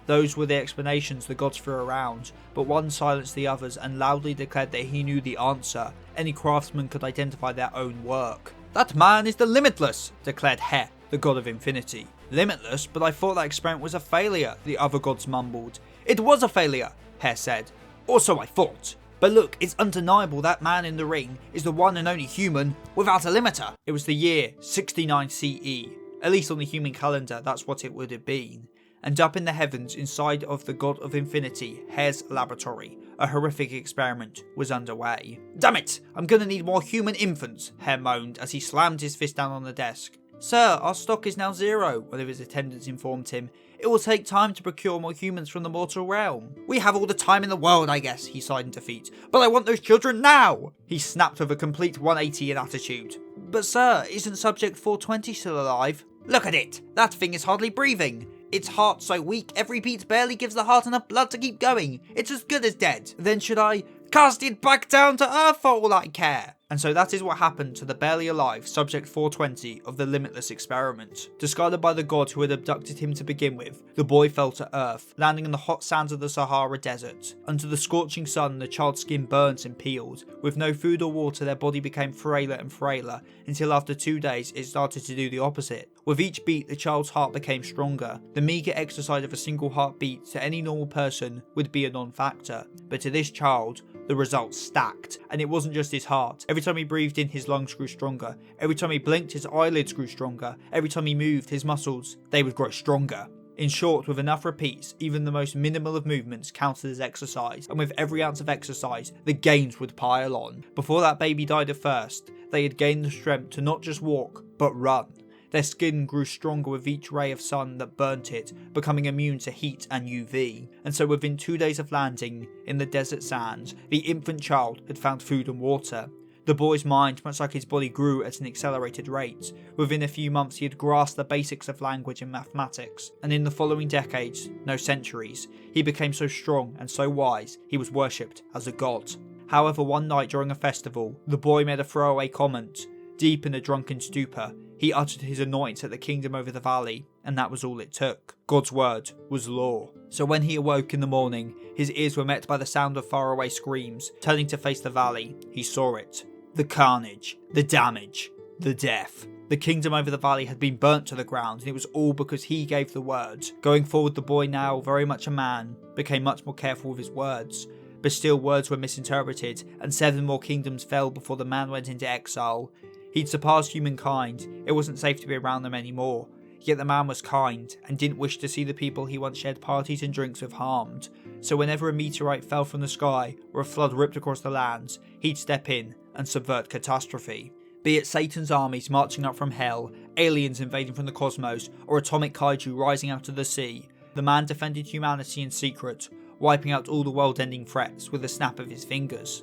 Those were the explanations the gods threw around, but one silenced the others and loudly declared that he knew the answer. Any craftsman could identify their own work. That man is the Limitless, declared He, the god of infinity. Limitless? But I thought that experiment was a failure, the other gods mumbled. It was a failure, He said. Also I thought. But look, it's undeniable that man in the ring is the one and only human without a limiter. It was the year 69 CE. At least on the human calendar, that's what it would have been. And up in the heavens, inside of the god of infinity, He's laboratory, a horrific experiment was underway. Damn it! I'm gonna need more human infants, He moaned as he slammed his fist down on the desk. "Sir, our stock is now 0, one of his attendants informed him. "It will take time to procure more humans from the mortal realm." "We have all the time in the world, I guess," he sighed in defeat. "But I want those children now!" He snapped with a complete 180 in attitude. "But sir, isn't Subject 420 still alive?" "Look at it! That thing is hardly breathing. Its heart so weak, every beat barely gives the heart enough blood to keep going. It's as good as dead. Then should I cast it back down to Earth for all I care?" And so that is what happened to the barely alive Subject 420 of the Limitless experiment. Discarded by the god who had abducted him to begin with, the boy fell to Earth, landing on the hot sands of the Sahara Desert. Under the scorching sun, the child's skin burnt and peeled. With no food or water, their body became frailer and frailer, until after 2 days it started to do the opposite. With each beat, the child's heart became stronger. The meagre exercise of a single heartbeat to any normal person would be a non-factor, but to this child, the results stacked. And it wasn't just his heart. Every time he breathed in, his lungs grew stronger. Every time he blinked, his eyelids grew stronger. Every time he moved, his muscles, they would grow stronger. In short, with enough repeats, even the most minimal of movements counted as exercise, and with every ounce of exercise, the gains would pile on. Before that baby died at first, they had gained the strength to not just walk, but run. Their skin grew stronger with each ray of sun that burnt it, becoming immune to heat and UV. And so within 2 days of landing in the desert sands, the infant child had found food and water. The boy's mind, much like his body, grew at an accelerated rate. Within a few months he had grasped the basics of language and mathematics, and in the following decades, no centuries, he became so strong and so wise he was worshipped as a god. However, one night during a festival, the boy made a throwaway comment. Deep in a drunken stupor, he uttered his annoyance at the kingdom over the valley, and that was all it took. God's word was law. So when he awoke in the morning, his ears were met by the sound of faraway screams. Turning to face the valley, he saw it. The carnage, the damage, the death. The kingdom over the valley had been burnt to the ground, and it was all because he gave the word. Going forward, the boy, now very much a man, became much more careful with his words. But still, words were misinterpreted, and 7 more kingdoms fell before the man went into exile. He'd surpassed humankind, it wasn't safe to be around them anymore. Yet the man was kind, and didn't wish to see the people he once shared parties and drinks with harmed. So whenever a meteorite fell from the sky, or a flood ripped across the lands, he'd step in and subvert catastrophe. Be it Satan's armies marching up from hell, aliens invading from the cosmos, or atomic kaiju rising out of the sea, the man defended humanity in secret, wiping out all the world-ending threats with a snap of his fingers.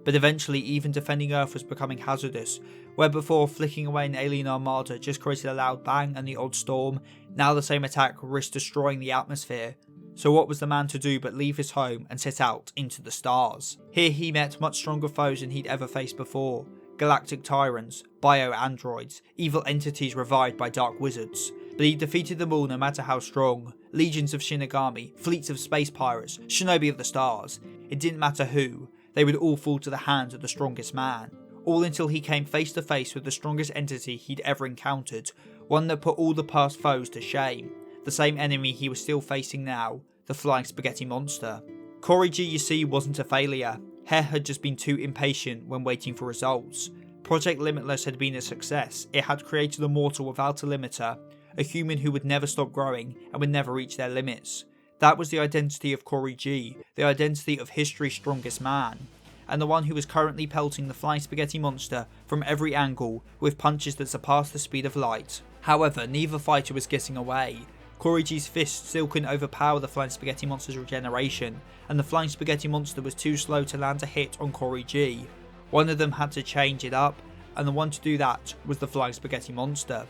But eventually even defending Earth was becoming hazardous. Where before flicking away an alien armada just created a loud bang and the odd storm, now the same attack risked destroying the atmosphere. So what was the man to do but leave his home and set out into the stars? Here he met much stronger foes than he'd ever faced before. Galactic tyrants, bio-androids, evil entities revived by dark wizards. But he defeated them all no matter how strong. Legions of Shinigami, fleets of space pirates, shinobi of the stars. It didn't matter who, they would all fall to the hands of the strongest man. All until he came face to face with the strongest entity he'd ever encountered, one that put all the past foes to shame. The same enemy he was still facing now, the flying spaghetti monster. Cory G, you see, wasn't a failure. Hare had just been too impatient when waiting for results. Project Limitless had been a success. It had created a mortal without a limiter, a human who would never stop growing and would never reach their limits. That was the identity of Cory G, the identity of history's strongest man, and the one who was currently pelting the flying spaghetti monster from every angle with punches that surpassed the speed of light. However, neither fighter was getting away. Cory G's fist still couldn't overpower the flying spaghetti monster's regeneration, and the flying spaghetti monster was too slow to land a hit on Cory G. One of them had to change it up, and the one to do that was the flying spaghetti monster.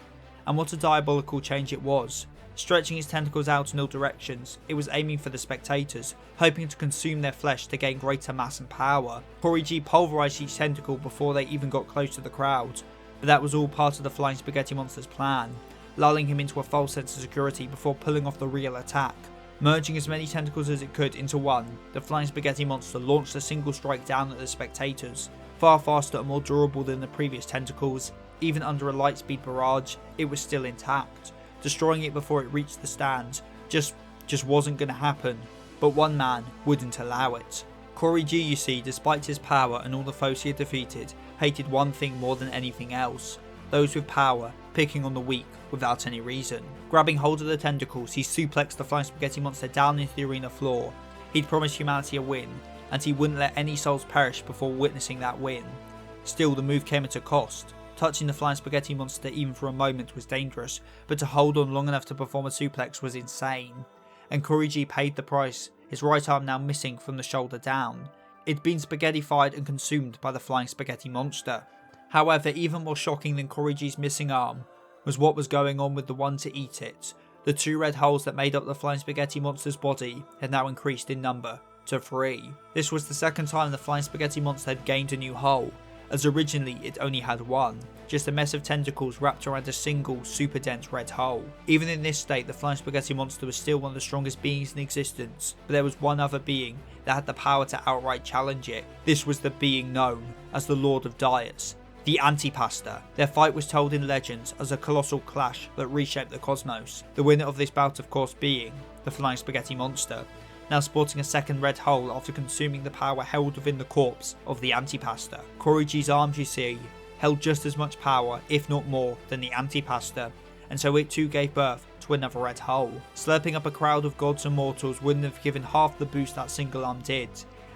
And what a diabolical change it was. Stretching its tentacles out in all directions, it was aiming for the spectators, hoping to consume their flesh to gain greater mass and power. Cory G pulverized each tentacle before they even got close to the crowd, but that was all part of the flying spaghetti monster's plan, lulling him into a false sense of security before pulling off the real attack. Merging as many tentacles as it could into one, the flying spaghetti monster launched a single strike down at the spectators, far faster and more durable than the previous tentacles. Even under a lightspeed barrage, it was still intact. Destroying it before it reached the stand just wasn't going to happen, but one man wouldn't allow it. Cory G, you see, despite his power and all the foes he had defeated, hated one thing more than anything else: those with power picking on the weak without any reason. Grabbing hold of the tentacles, he suplexed the flying spaghetti monster down into the arena floor. He'd promised humanity a win, and he wouldn't let any souls perish before witnessing that win. Still, the move came at a cost. Touching the flying spaghetti monster even for a moment was dangerous, but to hold on long enough to perform a suplex was insane. And Cory G paid the price, his right arm now missing from the shoulder down. It'd been spaghettified and consumed by the flying spaghetti monster. However, even more shocking than Cory G's missing arm was what was going on with the one to eat it. The 2 red holes that made up the flying spaghetti monster's body had now increased in number to 3. This was the second time the flying spaghetti monster had gained a new hole, as originally it only had 1, just a mess of tentacles wrapped around a single super dense red hole. Even in this state, the flying spaghetti monster was still one of the strongest beings in existence, but there was one other being that had the power to outright challenge it. This was the being known as the Lord of Diets, the Antipasta. Their fight was told in legends as a colossal clash that reshaped the cosmos, the winner of this bout of course being the flying spaghetti monster, now sporting a second red hole after consuming the power held within the corpse of the Antipasta. Cory G's arms, you see, held just as much power, if not more, than the Antipasta, and so it too gave birth to another red hole. Slurping up a crowd of gods and mortals wouldn't have given half the boost that single arm did,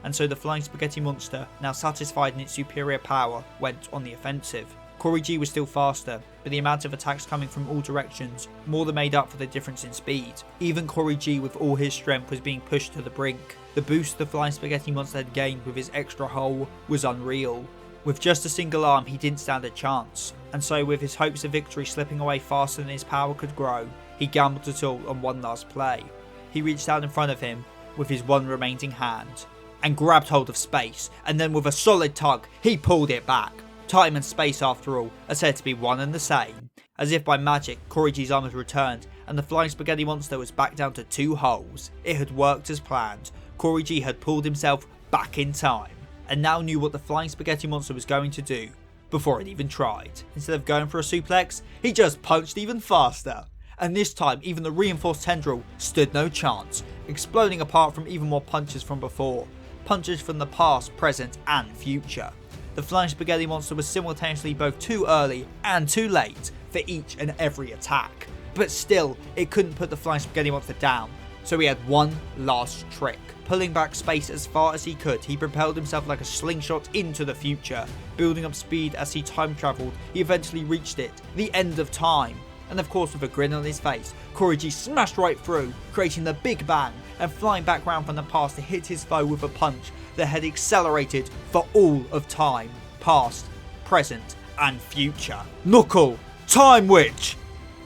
and so the flying spaghetti monster, now satisfied in its superior power, went on the offensive. Cory G was still faster, but the amount of attacks coming from all directions more than made up for the difference in speed. Even Cory G with all his strength was being pushed to the brink. The boost the flying spaghetti monster had gained with his extra hole was unreal. With just a single arm he didn't stand a chance, and so with his hopes of victory slipping away faster than his power could grow, he gambled it all on one last play. He reached out in front of him with his one remaining hand, and grabbed hold of space, and then with a solid tug, he pulled it back. Time and space, after all, are said to be one and the same. As if by magic, Cory G's arm had returned, and the flying spaghetti monster was back down to 2 holes. It had worked as planned. Cory G had pulled himself back in time, and now knew what the flying spaghetti monster was going to do, before it even tried. Instead of going for a suplex, he just punched even faster. And this time, even the reinforced tendril stood no chance, exploding apart from even more punches from before. Punches from the past, present, and future. The flying spaghetti monster was simultaneously both too early and too late for each and every attack. But still, it couldn't put the flying spaghetti monster down, so he had one last trick. Pulling back space as far as he could, he propelled himself like a slingshot into the future. Building up speed as he time travelled, he eventually reached it, the end of time. And of course, with a grin on his face, Cory G smashed right through, creating the Big Bang and flying back round from the past to hit his foe with a punch that had accelerated for all of time, past, present, and future. Knuckle! Time Witch!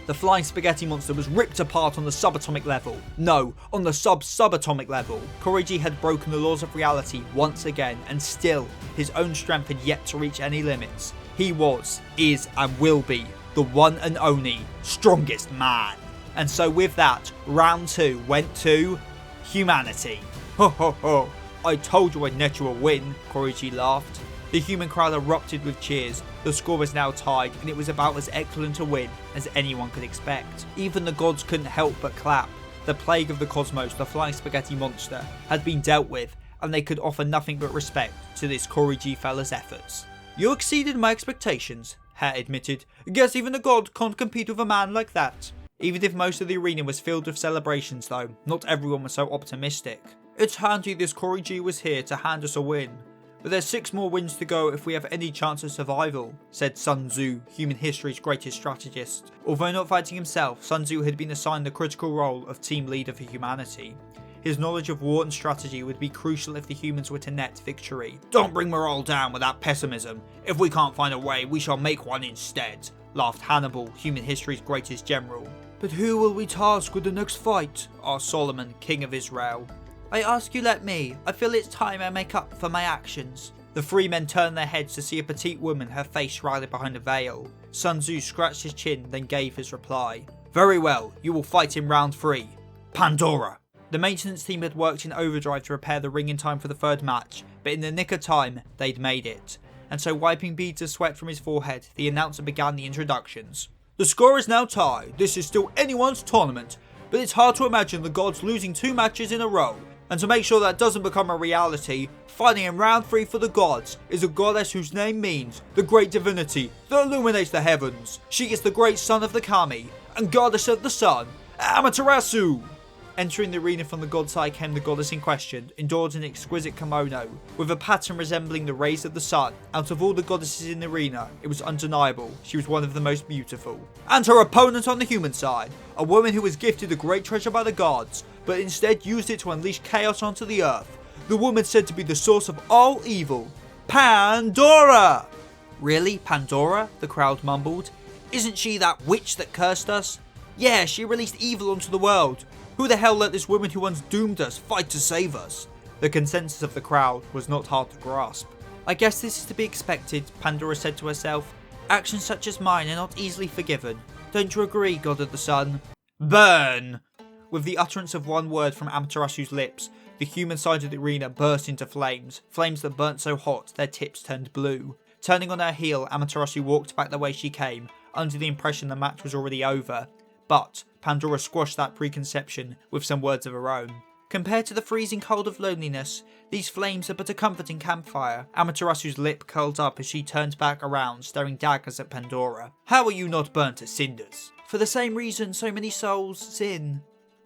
The flying spaghetti monster was ripped apart on the subatomic level. No, on the subatomic level. Cory G had broken the laws of reality once again, and still, his own strength had yet to reach any limits. He was, is, and will be the one and only strongest man. And so with that, round 2 went to humanity. Ho ho ho, I told you I'd net you a win, Cory G laughed. The human crowd erupted with cheers. The score was now tied, and it was about as excellent a win as anyone could expect. Even the gods couldn't help but clap. The plague of the cosmos, the flying spaghetti monster, had been dealt with, and they could offer nothing but respect to this Cory G fella's efforts. You exceeded my expectations, Hare admitted. Guess even a god can't compete with a man like that. Even if most of the arena was filled with celebrations though, not everyone was so optimistic. It's handy this Cory G was here to hand us a win. But there's 6 more wins to go if we have any chance of survival, said Sun Tzu, human history's greatest strategist. Although not fighting himself, Sun Tzu had been assigned the critical role of team leader for humanity. His knowledge of war and strategy would be crucial if the humans were to net victory. Don't bring morale down with that pessimism. If we can't find a way, we shall make one instead, laughed Hannibal, human history's greatest general. But who will we task with the next fight? Asked Solomon, king of Israel. I ask you let me. I feel it's time I make up for my actions. The 3 men turned their heads to see a petite woman, her face shrouded behind a veil. Sun Tzu scratched his chin, then gave his reply. Very well, you will fight in round 3. Pandora! The maintenance team had worked in overdrive to repair the ring in time for the 3rd match, but in the nick of time, they'd made it. And so wiping beads of sweat from his forehead, the announcer began the introductions. The score is now tied. This is still anyone's tournament, but it's hard to imagine the gods losing 2 matches in a row. And to make sure that doesn't become a reality, fighting in round 3 for the gods is a goddess whose name means the great divinity that illuminates the heavens. She is the great son of the Kami and goddess of the sun, Amaterasu. Entering the arena from the god side came the goddess in question, endured an exquisite kimono, with a pattern resembling the rays of the sun. Out of all the goddesses in the arena, it was undeniable she was one of the most beautiful. And her opponent on the human side, a woman who was gifted a great treasure by the gods, but instead used it to unleash chaos onto the earth. The woman said to be the source of all evil, Pandora! Really, Pandora? The crowd mumbled. Isn't she that witch that cursed us? Yeah, she released evil onto the world. Who the hell let this woman who once doomed us fight to save us? The consensus of the crowd was not hard to grasp. I guess this is to be expected, Pandora said to herself. Actions such as mine are not easily forgiven. Don't you agree, God of the Sun? Burn! With the utterance of one word from Amaterasu's lips, the human side of the arena burst into flames, flames that burnt so hot their tips turned blue. Turning on her heel, Amaterasu walked back the way she came, under the impression the match was already over. But Pandora squashed that preconception with some words of her own. Compared to the freezing cold of loneliness, these flames are but a comforting campfire. Amaterasu's lip curled up as she turned back around, staring daggers at Pandora. How are you not burnt to cinders? For the same reason so many souls sin.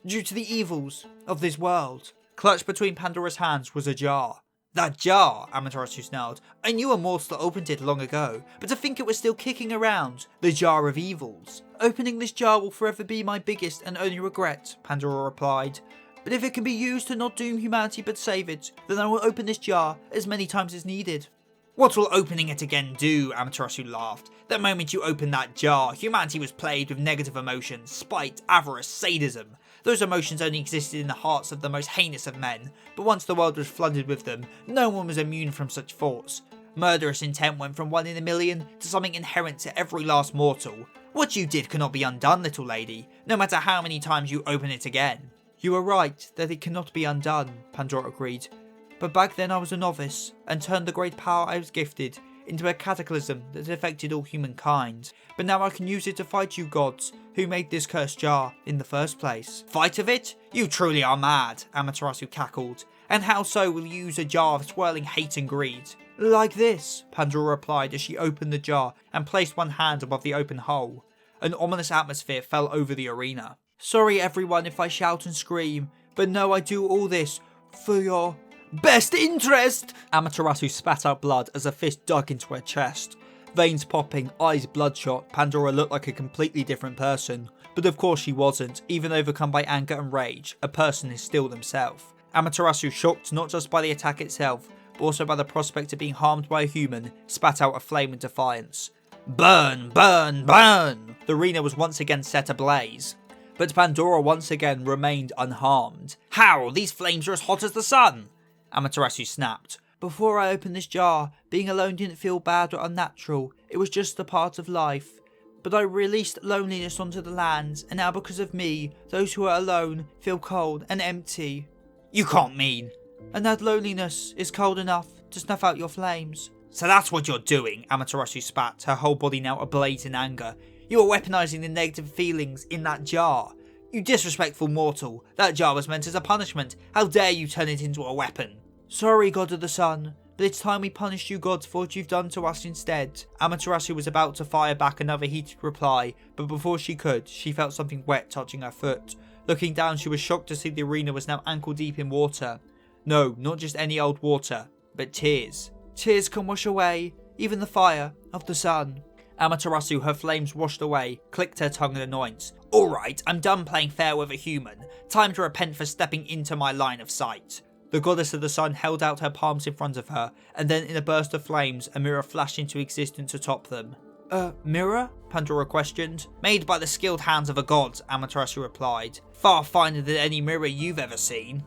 Due to the evils of this world. Clutched between Pandora's hands was a jar. That jar, Amaterasu snarled. I knew a mortal that opened it long ago, but to think it was still kicking around. The jar of evils. Opening this jar will forever be my biggest and only regret, Pandora replied. But if it can be used to not doom humanity but save it, then I will open this jar as many times as needed. What will opening it again do? Amaterasu laughed. The moment you opened that jar, humanity was plagued with negative emotions, spite, avarice, sadism. Those emotions only existed in the hearts of the most heinous of men, but once the world was flooded with them, no one was immune from such thoughts. Murderous intent went from 1 in a million to something inherent to every last mortal. What you did cannot be undone, little lady, no matter how many times you open it again. You are right that it cannot be undone, Pandora agreed. But back then I was a novice, and turned the great power I was gifted into a cataclysm that affected all humankind. But now I can use it to fight you gods, who made this cursed jar in the first place. Fight of it? You truly are mad, Amaterasu cackled. And how so will you use a jar of swirling hate and greed? Like this, Pandora replied as she opened the jar and placed one hand above the open hole. An ominous atmosphere fell over the arena. Sorry everyone if I shout and scream, but no, I do all this for your best interest! Amaterasu spat out blood as a fist dug into her chest. Veins popping, eyes bloodshot, Pandora looked like a completely different person. But of course she wasn't, even overcome by anger and rage, a person is still themselves. Amaterasu, shocked not just by the attack itself, but also by the prospect of being harmed by a human, spat out a flame in defiance. Burn, burn, burn! The arena was once again set ablaze. But Pandora once again remained unharmed. How? These flames are as hot as the sun! Amaterasu snapped. Before I opened this jar, being alone didn't feel bad or unnatural, it was just a part of life. But I released loneliness onto the lands, and now because of me, those who are alone feel cold and empty. You can't mean. And that loneliness is cold enough to snuff out your flames. So that's what you're doing, Amaterasu spat, her whole body now ablaze in anger. You are weaponizing the negative feelings in that jar. You disrespectful mortal, that jar was meant as a punishment. How dare you turn it into a weapon? Sorry, God of the Sun, but it's time we punished you gods for what you've done to us instead. Amaterasu was about to fire back another heated reply, but before she could, she felt something wet touching her foot. Looking down, she was shocked to see the arena was now ankle deep in water. No, not just any old water, but tears. Tears can wash away even the fire of the sun. Amaterasu, her flames washed away, clicked her tongue in annoyance. Alright, I'm done playing fair with a human. Time to repent for stepping into my line of sight. The goddess of the sun held out her palms in front of her, and then in a burst of flames, a mirror flashed into existence atop them. Mirror? Pandora questioned. Made by the skilled hands of a god, Amaterasu replied. Far finer than any mirror you've ever seen.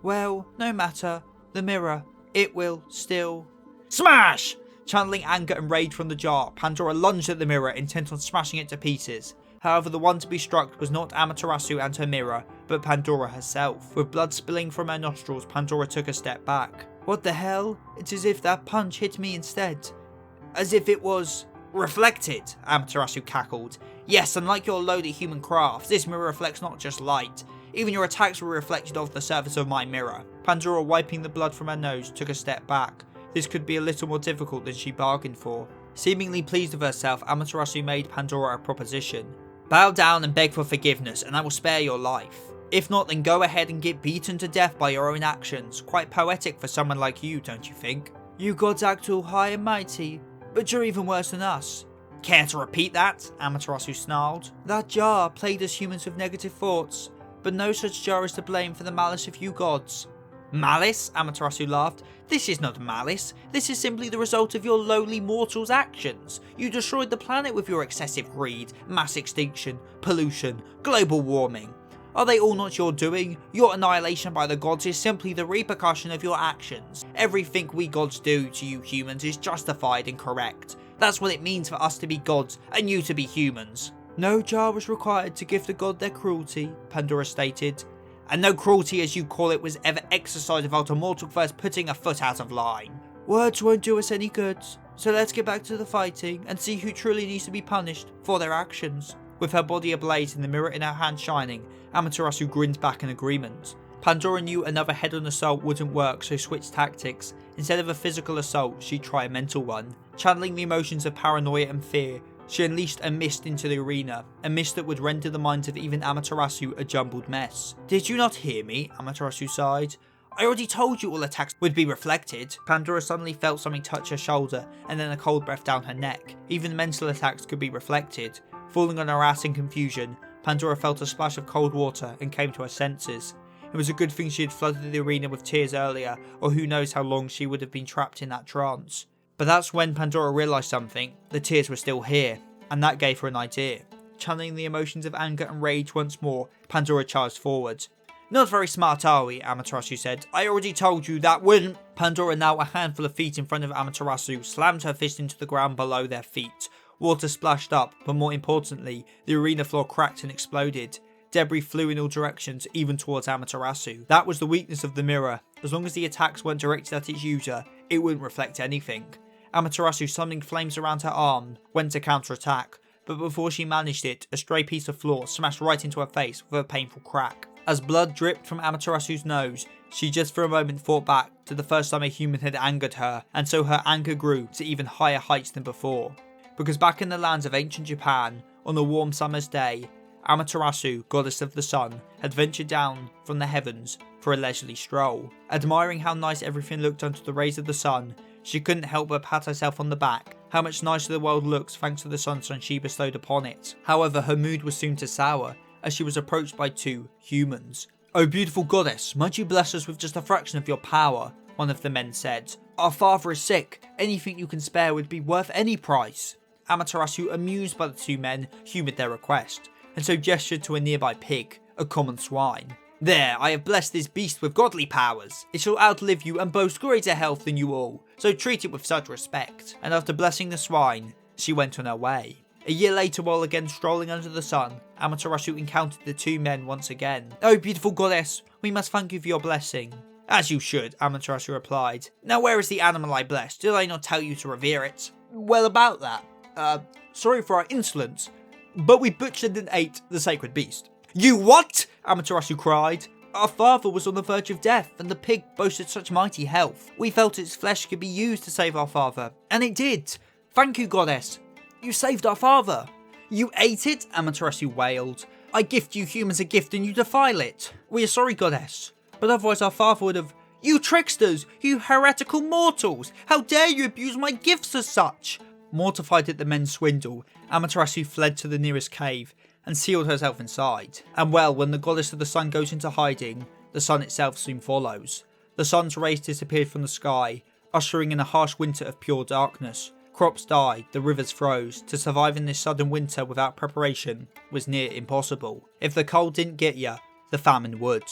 Well, no matter. The mirror, it will still... Smash! Channeling anger and rage from the jar, Pandora lunged at the mirror, intent on smashing it to pieces. However, the one to be struck was not Amaterasu and her mirror, but Pandora herself. With blood spilling from her nostrils, Pandora took a step back. What the hell? It's as if that punch hit me instead. As if it was... reflected, Amaterasu cackled. Yes, unlike your lowly human crafts, this mirror reflects not just light. Even your attacks were reflected off the surface of my mirror. Pandora, wiping the blood from her nose, took a step back. This could be a little more difficult than she bargained for. Seemingly pleased with herself, Amaterasu made Pandora a proposition. Bow down and beg for forgiveness, and I will spare your life. If not, then go ahead and get beaten to death by your own actions. Quite poetic for someone like you, don't you think? You gods act all high and mighty, but you're even worse than us. Care to repeat that? Amaterasu snarled. That jar plagued us humans with negative thoughts, but no such jar is to blame for the malice of you gods. Malice? Amaterasu laughed. This is not malice. This is simply the result of your lowly mortals' actions. You destroyed the planet with your excessive greed, mass extinction, pollution, global warming. Are they all not your doing? Your annihilation by the gods is simply the repercussion of your actions. Everything we gods do to you humans is justified and correct. That's what it means for us to be gods and you to be humans. No jar was required to give the god their cruelty, Pandora stated. And no cruelty as you call it was ever exercised without a mortal first putting a foot out of line. Words won't do us any good, so let's get back to the fighting and see who truly needs to be punished for their actions. With her body ablaze and the mirror in her hand shining, Amaterasu grinned back in agreement. Pandora knew another head-on assault wouldn't work, so switched tactics. Instead of a physical assault, she'd try a mental one. Channeling the emotions of paranoia and fear, she unleashed a mist into the arena, a mist that would render the minds of even Amaterasu a jumbled mess. Did you not hear me? Amaterasu sighed. I already told you all attacks would be reflected. Pandora suddenly felt something touch her shoulder, and then a cold breath down her neck. Even mental attacks could be reflected. Falling on her ass in confusion, Pandora felt a splash of cold water and came to her senses. It was a good thing she had flooded the arena with tears earlier, or who knows how long she would have been trapped in that trance. But that's when Pandora realised something. The tears were still here, and that gave her an idea. Channeling the emotions of anger and rage once more, Pandora charged forward. Not very smart, are we? Amaterasu said. I already told you that wouldn't. Pandora, now a handful of feet in front of Amaterasu, slammed her fist into the ground below their feet. Water splashed up, but more importantly, the arena floor cracked and exploded. Debris flew in all directions, even towards Amaterasu. That was the weakness of the mirror. As long as the attacks weren't directed at its user, it wouldn't reflect anything. Amaterasu, summoning flames around her arm, went to counterattack, but before she managed it, a stray piece of floor smashed right into her face with a painful crack. As blood dripped from Amaterasu's nose, she just for a moment thought back to the first time a human had angered her, and so her anger grew to even higher heights than before. Because back in the lands of ancient Japan, on a warm summer's day, Amaterasu, goddess of the sun, had ventured down from the heavens for a leisurely stroll. Admiring how nice everything looked under the rays of the sun, she couldn't help but pat herself on the back. How much nicer the world looks thanks to the sunshine she bestowed upon it. However, her mood was soon to sour, as she was approached by two humans. "Oh beautiful goddess, might you bless us with just a fraction of your power?" one of the men said. "Our father is sick. Anything you can spare would be worth any price." Amaterasu, amused by the two men, humoured their request, and so gestured to a nearby pig, a common swine. "There, I have blessed this beast with godly powers. It shall outlive you and boast greater health than you all, so treat it with such respect." And after blessing the swine, she went on her way. A year later, while again strolling under the sun, Amaterasu encountered the two men once again. "Oh beautiful goddess, we must thank you for your blessing." "As you should," Amaterasu replied. "Now where is the animal I blessed? Did I not tell you to revere it?" "Well, about that. Sorry for our insolence, but we butchered and ate the sacred beast." "You what?" Amaterasu cried. "Our father was on the verge of death, and the pig boasted such mighty health. We felt its flesh could be used to save our father, and it did. Thank you, goddess. You saved our father." "You ate it?" Amaterasu wailed. "I gift you humans a gift and you defile it." "We are sorry, goddess, but otherwise our father would have—" "You tricksters! You heretical mortals! How dare you abuse my gifts as such!" Mortified at the men's swindle, Amaterasu fled to the nearest cave and sealed herself inside. And well, when the goddess of the sun goes into hiding, the sun itself soon follows. The sun's rays disappeared from the sky, ushering in a harsh winter of pure darkness. Crops died, the rivers froze. To survive in this sudden winter without preparation was near impossible. If the cold didn't get ya, the famine would.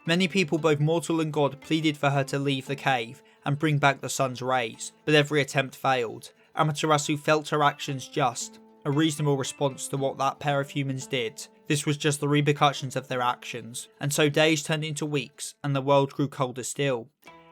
Many people, both mortal and god, pleaded for her to leave the cave and bring back the sun's rays, but every attempt failed. Amaterasu felt her actions just, a reasonable response to what that pair of humans did. This was just the repercussions of their actions, and so days turned into weeks, and the world grew colder still.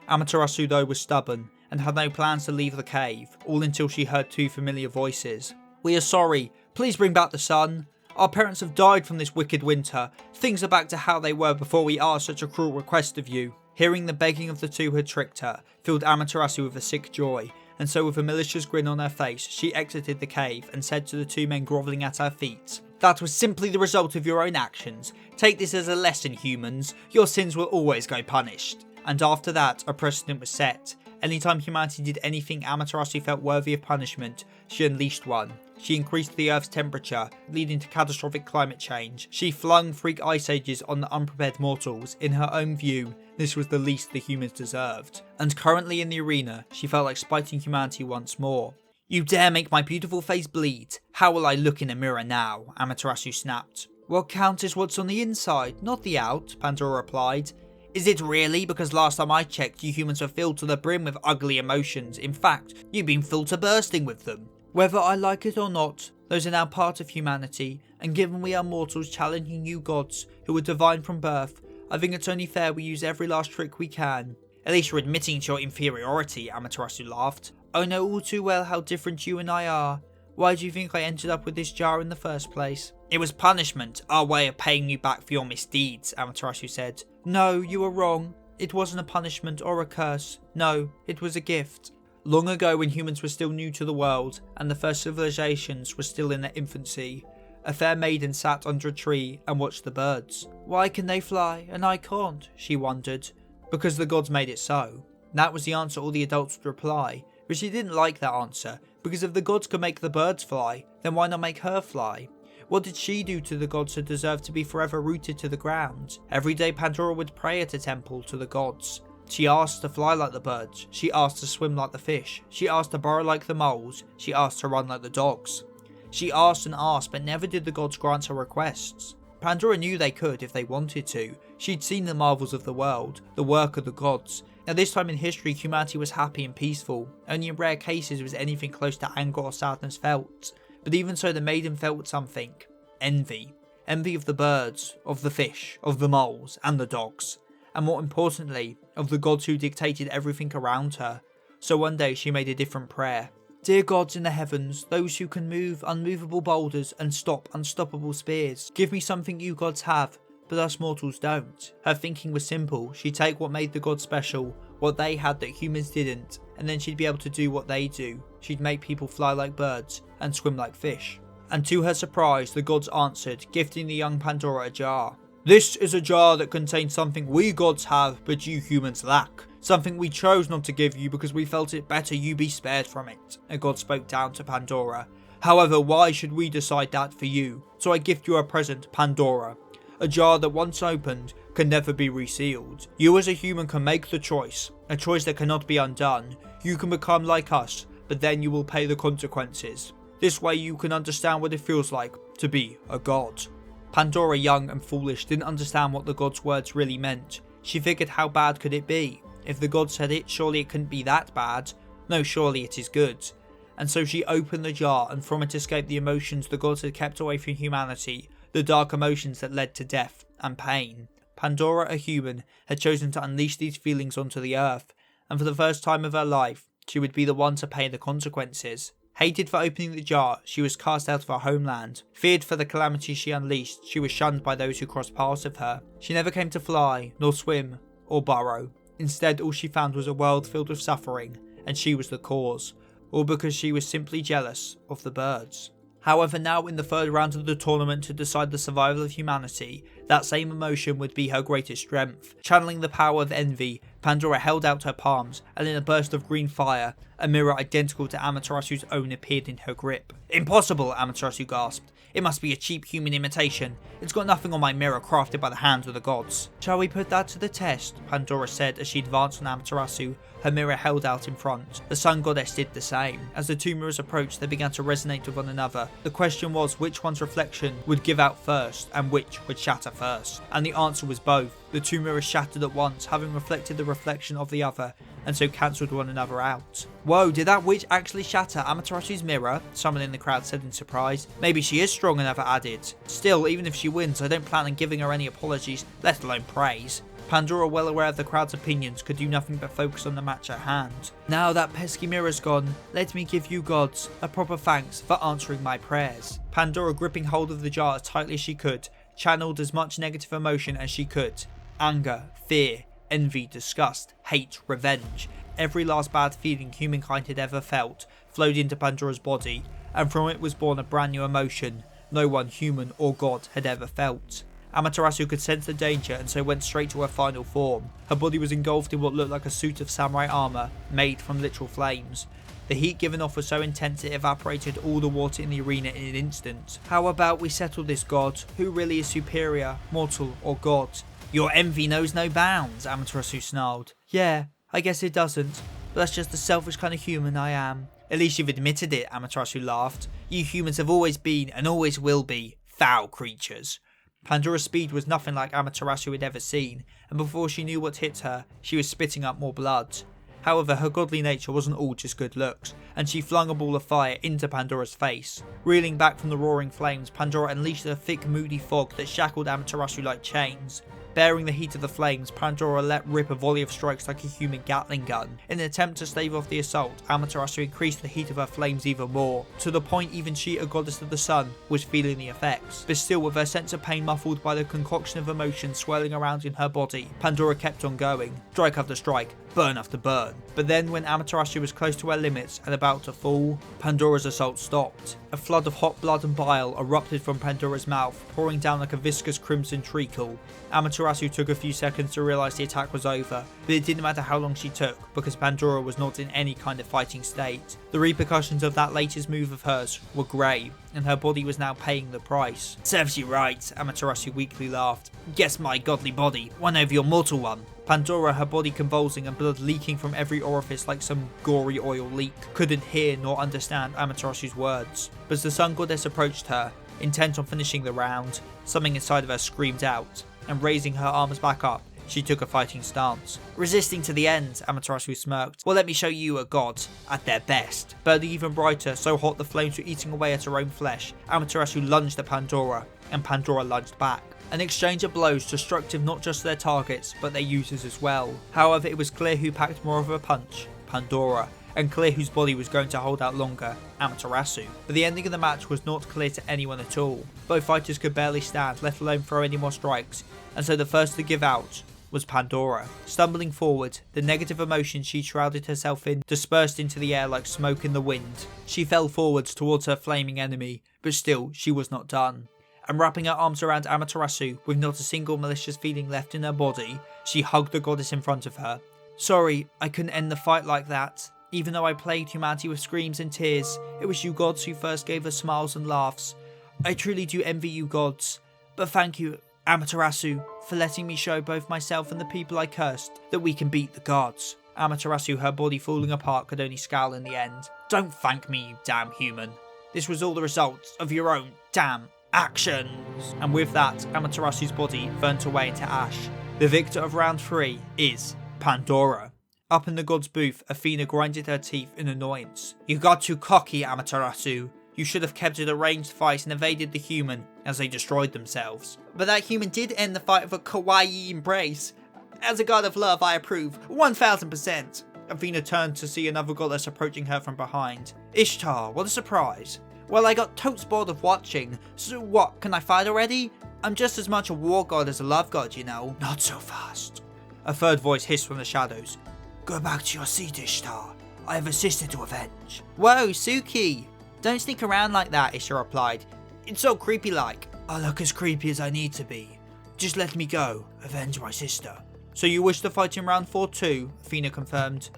Amaterasu though was stubborn, and had no plans to leave the cave, all until she heard two familiar voices. "We are sorry, please bring back the sun. Our parents have died from this wicked winter. Things are back to how they were before we asked such a cruel request of you." Hearing the begging of the two who had tricked her, filled Amaterasu with a sick joy, and so with a malicious grin on her face, she exited the cave and said to the two men grovelling at her feet, That was simply the result of your own actions. Take this as a lesson, humans. Your sins will always go punished. And after that, a precedent was set. Anytime humanity did anything Amaterasu felt worthy of punishment, she unleashed one. She increased the Earth's temperature, leading to catastrophic climate change. She flung freak ice ages on the unprepared mortals. In her own view, this was the least the humans deserved. And currently in the arena, she felt like spiting humanity once more. "You dare make my beautiful face bleed. How will I look in a mirror now?" Amaterasu snapped. "What counts is what's on the inside, not the out," Pandora replied. "Is it really? Because last time I checked, you humans were filled to the brim with ugly emotions. In fact, you've been filled to bursting with them. Whether I like it or not, those are now part of humanity, and given we are mortals challenging you gods, who are divine from birth, I think it's only fair we use every last trick we can." "At least you're admitting to your inferiority," Amaterasu laughed. "I know all too well how different you and I are. Why do you think I ended up with this jar in the first place?" "It was punishment, our way of paying you back for your misdeeds," Amaterasu said. "No, you were wrong. It wasn't a punishment or a curse. No, it was a gift. Long ago, when humans were still new to the world, and the first civilizations were still in their infancy, a fair maiden sat under a tree and watched the birds. Why can they fly and I can't?" she wondered. "Because the gods made it so." That was the answer all the adults would reply, but she didn't like that answer, because if the gods could make the birds fly, then why not make her fly? What did she do to the gods that deserved to be forever rooted to the ground? Every day Pandora would pray at a temple to the gods. She asked to fly like the birds, she asked to swim like the fish, she asked to burrow like the moles, she asked to run like the dogs. She asked and asked, but never did the gods grant her requests. Pandora knew they could if they wanted to. She'd seen the marvels of the world, the work of the gods. Now this time in history, humanity was happy and peaceful. Only in rare cases was anything close to anger or sadness felt. But even so, the maiden felt something. Envy. Envy of the birds, of the fish, of the moles, and the dogs. And more importantly, of the gods who dictated everything around her. So one day she made a different prayer. "Dear gods in the heavens, those who can move unmovable boulders and stop unstoppable spears, give me something you gods have, but us mortals don't." Her thinking was simple. She'd take what made the gods special, what they had that humans didn't, and then she'd be able to do what they do. She'd make people fly like birds and swim like fish. And to her surprise, the gods answered, gifting the young Pandora a jar. "This is a jar that contains something we gods have, but you humans lack. Something we chose not to give you because we felt it better you be spared from it." A god spoke down to Pandora. "However, why should we decide that for you? So I gift you a present, Pandora. A jar that once opened can never be resealed. You as a human can make the choice, a choice that cannot be undone. You can become like us, but then you will pay the consequences. This way you can understand what it feels like to be a god." Pandora, young and foolish, didn't understand what the god's words really meant. She figured, how bad could it be? If the god said it, surely it couldn't be that bad. No, surely it is good. And so she opened the jar, and from it escaped the emotions the gods had kept away from humanity, the dark emotions that led to death and pain. Pandora, a human, had chosen to unleash these feelings onto the earth, and for the first time of her life, she would be the one to pay the consequences. Hated for opening the jar, she was cast out of her homeland. Feared for the calamity she unleashed, she was shunned by those who crossed paths with her. She never came to fly, nor swim, or burrow. Instead, all she found was a world filled with suffering, and she was the cause. All because she was simply jealous of the birds. However, now in the third round of the tournament to decide the survival of humanity, that same emotion would be her greatest strength. Channeling the power of envy, Pandora held out her palms, and in a burst of green fire, a mirror identical to Amaterasu's own appeared in her grip. "Impossible!" Amaterasu gasped. "It must be a cheap human imitation. It's got nothing on my mirror crafted by the hands of the gods." "Shall we put that to the test?" Pandora said as she advanced on Amaterasu, her mirror held out in front. The sun goddess did the same. As the two mirrors approached, they began to resonate with one another. The question was which one's reflection would give out first, and which would shatter first. And the answer was both. The two mirrors shattered at once, having reflected the reflection of the other, and so cancelled one another out. "Whoa, did that witch actually shatter Amaterasu's mirror?" someone in the crowd said in surprise. "Maybe she is strong," another added. "Still, even if she wins, I don't plan on giving her any apologies, let alone praise." Pandora, well aware of the crowd's opinions, could do nothing but focus on the match at hand. "Now that pesky mirror's gone, let me give you gods a proper thanks for answering my prayers." Pandora, gripping hold of the jar as tightly as she could, channeled as much negative emotion as she could. Anger, fear, envy, disgust, hate, revenge. Every last bad feeling humankind had ever felt flowed into Pandora's body, and from it was born a brand new emotion, no one, human or god, had ever felt. Amaterasu could sense the danger and so went straight to her final form. Her body was engulfed in what looked like a suit of samurai armour made from literal flames. The heat given off was so intense it evaporated all the water in the arena in an instant. How about we settle this, god? Who really is superior, mortal or god? Your envy knows no bounds, Amaterasu snarled. Yeah, I guess it doesn't, but that's just the selfish kind of human I am. At least you've admitted it, Amaterasu laughed. You humans have always been and always will be foul creatures. Pandora's speed was nothing like Amaterasu had ever seen, and before she knew what hit her, she was spitting up more blood. However, her godly nature wasn't all just good looks, and she flung a ball of fire into Pandora's face. Reeling back from the roaring flames, Pandora unleashed a thick moody fog that shackled Amaterasu like chains. Bearing the heat of the flames, Pandora let rip a volley of strikes like a human Gatling gun. In an attempt to stave off the assault, Amaterasu increased the heat of her flames even more, to the point even she, a goddess of the sun, was feeling the effects. But still, with her sense of pain muffled by the concoction of emotion swirling around in her body, Pandora kept on going, strike after strike, burn after burn. But then when Amaterasu was close to her limits and about to fall, Pandora's assault stopped. A flood of hot blood and bile erupted from Pandora's mouth, pouring down like a viscous crimson treacle. Amaterasu took a few seconds to realise the attack was over, but it didn't matter how long she took, because Pandora was not in any kind of fighting state. The repercussions of that latest move of hers were grey, and her body was now paying the price. Serves you right, Amaterasu weakly laughed. Guess my godly body won over your mortal one. Pandora, her body convulsing and blood leaking from every orifice like some gory oil leak, couldn't hear nor understand Amaterasu's words. But as the sun goddess approached her, intent on finishing the round, something inside of her screamed out, and raising her arms back up, she took a fighting stance. Resisting to the end, Amaterasu smirked. Well, let me show you a god at their best. Burning even brighter, so hot the flames were eating away at her own flesh, Amaterasu lunged at Pandora, and Pandora lunged back. An exchange of blows destructive not just to their targets, but their users as well. However, it was clear who packed more of a punch, Pandora, and clear whose body was going to hold out longer, Amaterasu. But the ending of the match was not clear to anyone at all. Both fighters could barely stand, let alone throw any more strikes, and so the first to give out was Pandora. Stumbling forward, the negative emotions she shrouded herself in dispersed into the air like smoke in the wind. She fell forwards towards her flaming enemy, but still she was not done. And wrapping her arms around Amaterasu, with not a single malicious feeling left in her body, she hugged the goddess in front of her. Sorry, I couldn't end the fight like that. Even though I plagued humanity with screams and tears, it was you gods who first gave us smiles and laughs. I truly do envy you gods. But thank you, Amaterasu, for letting me show both myself and the people I cursed that we can beat the gods. Amaterasu, her body falling apart, could only scowl in the end. Don't thank me, you damn human. This was all the result of your own damn actions. And with that, Amaterasu's body burnt away into ash. The victor of round 3 is Pandora. Up in the god's booth, Athena grinded her teeth in annoyance. You got too cocky, Amaterasu. You should have kept it a ranged fight and evaded the human as they destroyed themselves. But that human did end the fight with a kawaii embrace. As a god of love, I approve, 1000%. Athena turned to see another goddess approaching her from behind. Ishtar, what a surprise. Well, I got totes bored of watching, so what, can I fight already? I'm just as much a war god as a love god, you know. Not so fast. A third voice hissed from the shadows. Go back to your seat, Ishtar. I have assisted to avenge. Whoa, Suki! Don't sneak around like that, Ishtar replied. It's so creepy-like. I look as creepy as I need to be. Just let me go. Avenge my sister. So you wish to fight in round 4 too? Athena confirmed.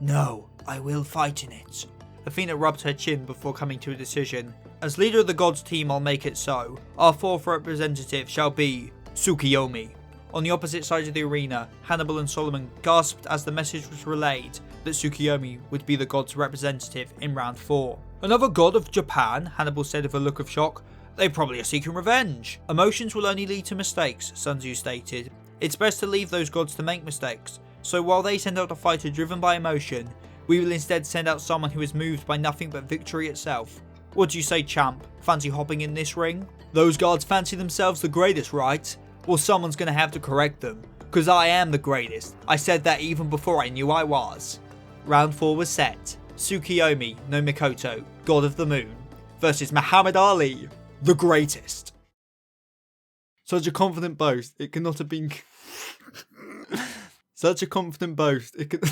No, I will fight in it. Athena rubbed her chin before coming to a decision. As leader of the gods team, I'll make it so. Our 4th representative shall be Tsukiyomi. On the opposite side of the arena, Hannibal and Solomon gasped as the message was relayed that Tsukiyomi would be the god's representative in round 4. Another god of Japan? Hannibal said with a look of shock. They probably are seeking revenge. Emotions will only lead to mistakes, Sun Tzu stated. It's best to leave those gods to make mistakes. So while they send out a fighter driven by emotion, we will instead send out someone who is moved by nothing but victory itself. What do you say, champ? Fancy hopping in this ring? Those gods fancy themselves the greatest, right? Well, someone's gonna have to correct them. Cause I am the greatest. I said that even before I knew I was. Round 4 was set. Tsukiyomi no Mikoto, god of the moon, versus Muhammad Ali, the greatest. Such a confident boast, it could not have been... Such a confident boast, it could...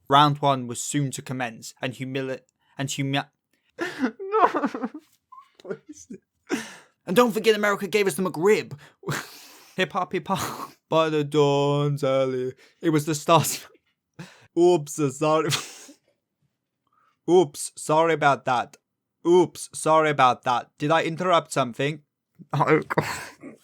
Round 1 was soon to commence, and No! Please. And don't forget America gave us the McRib. Hip hop, by the dawn's early. It was the stars. Oops, sorry. Oops, sorry about that. Oops, sorry about that. Did I interrupt something? Oh, God.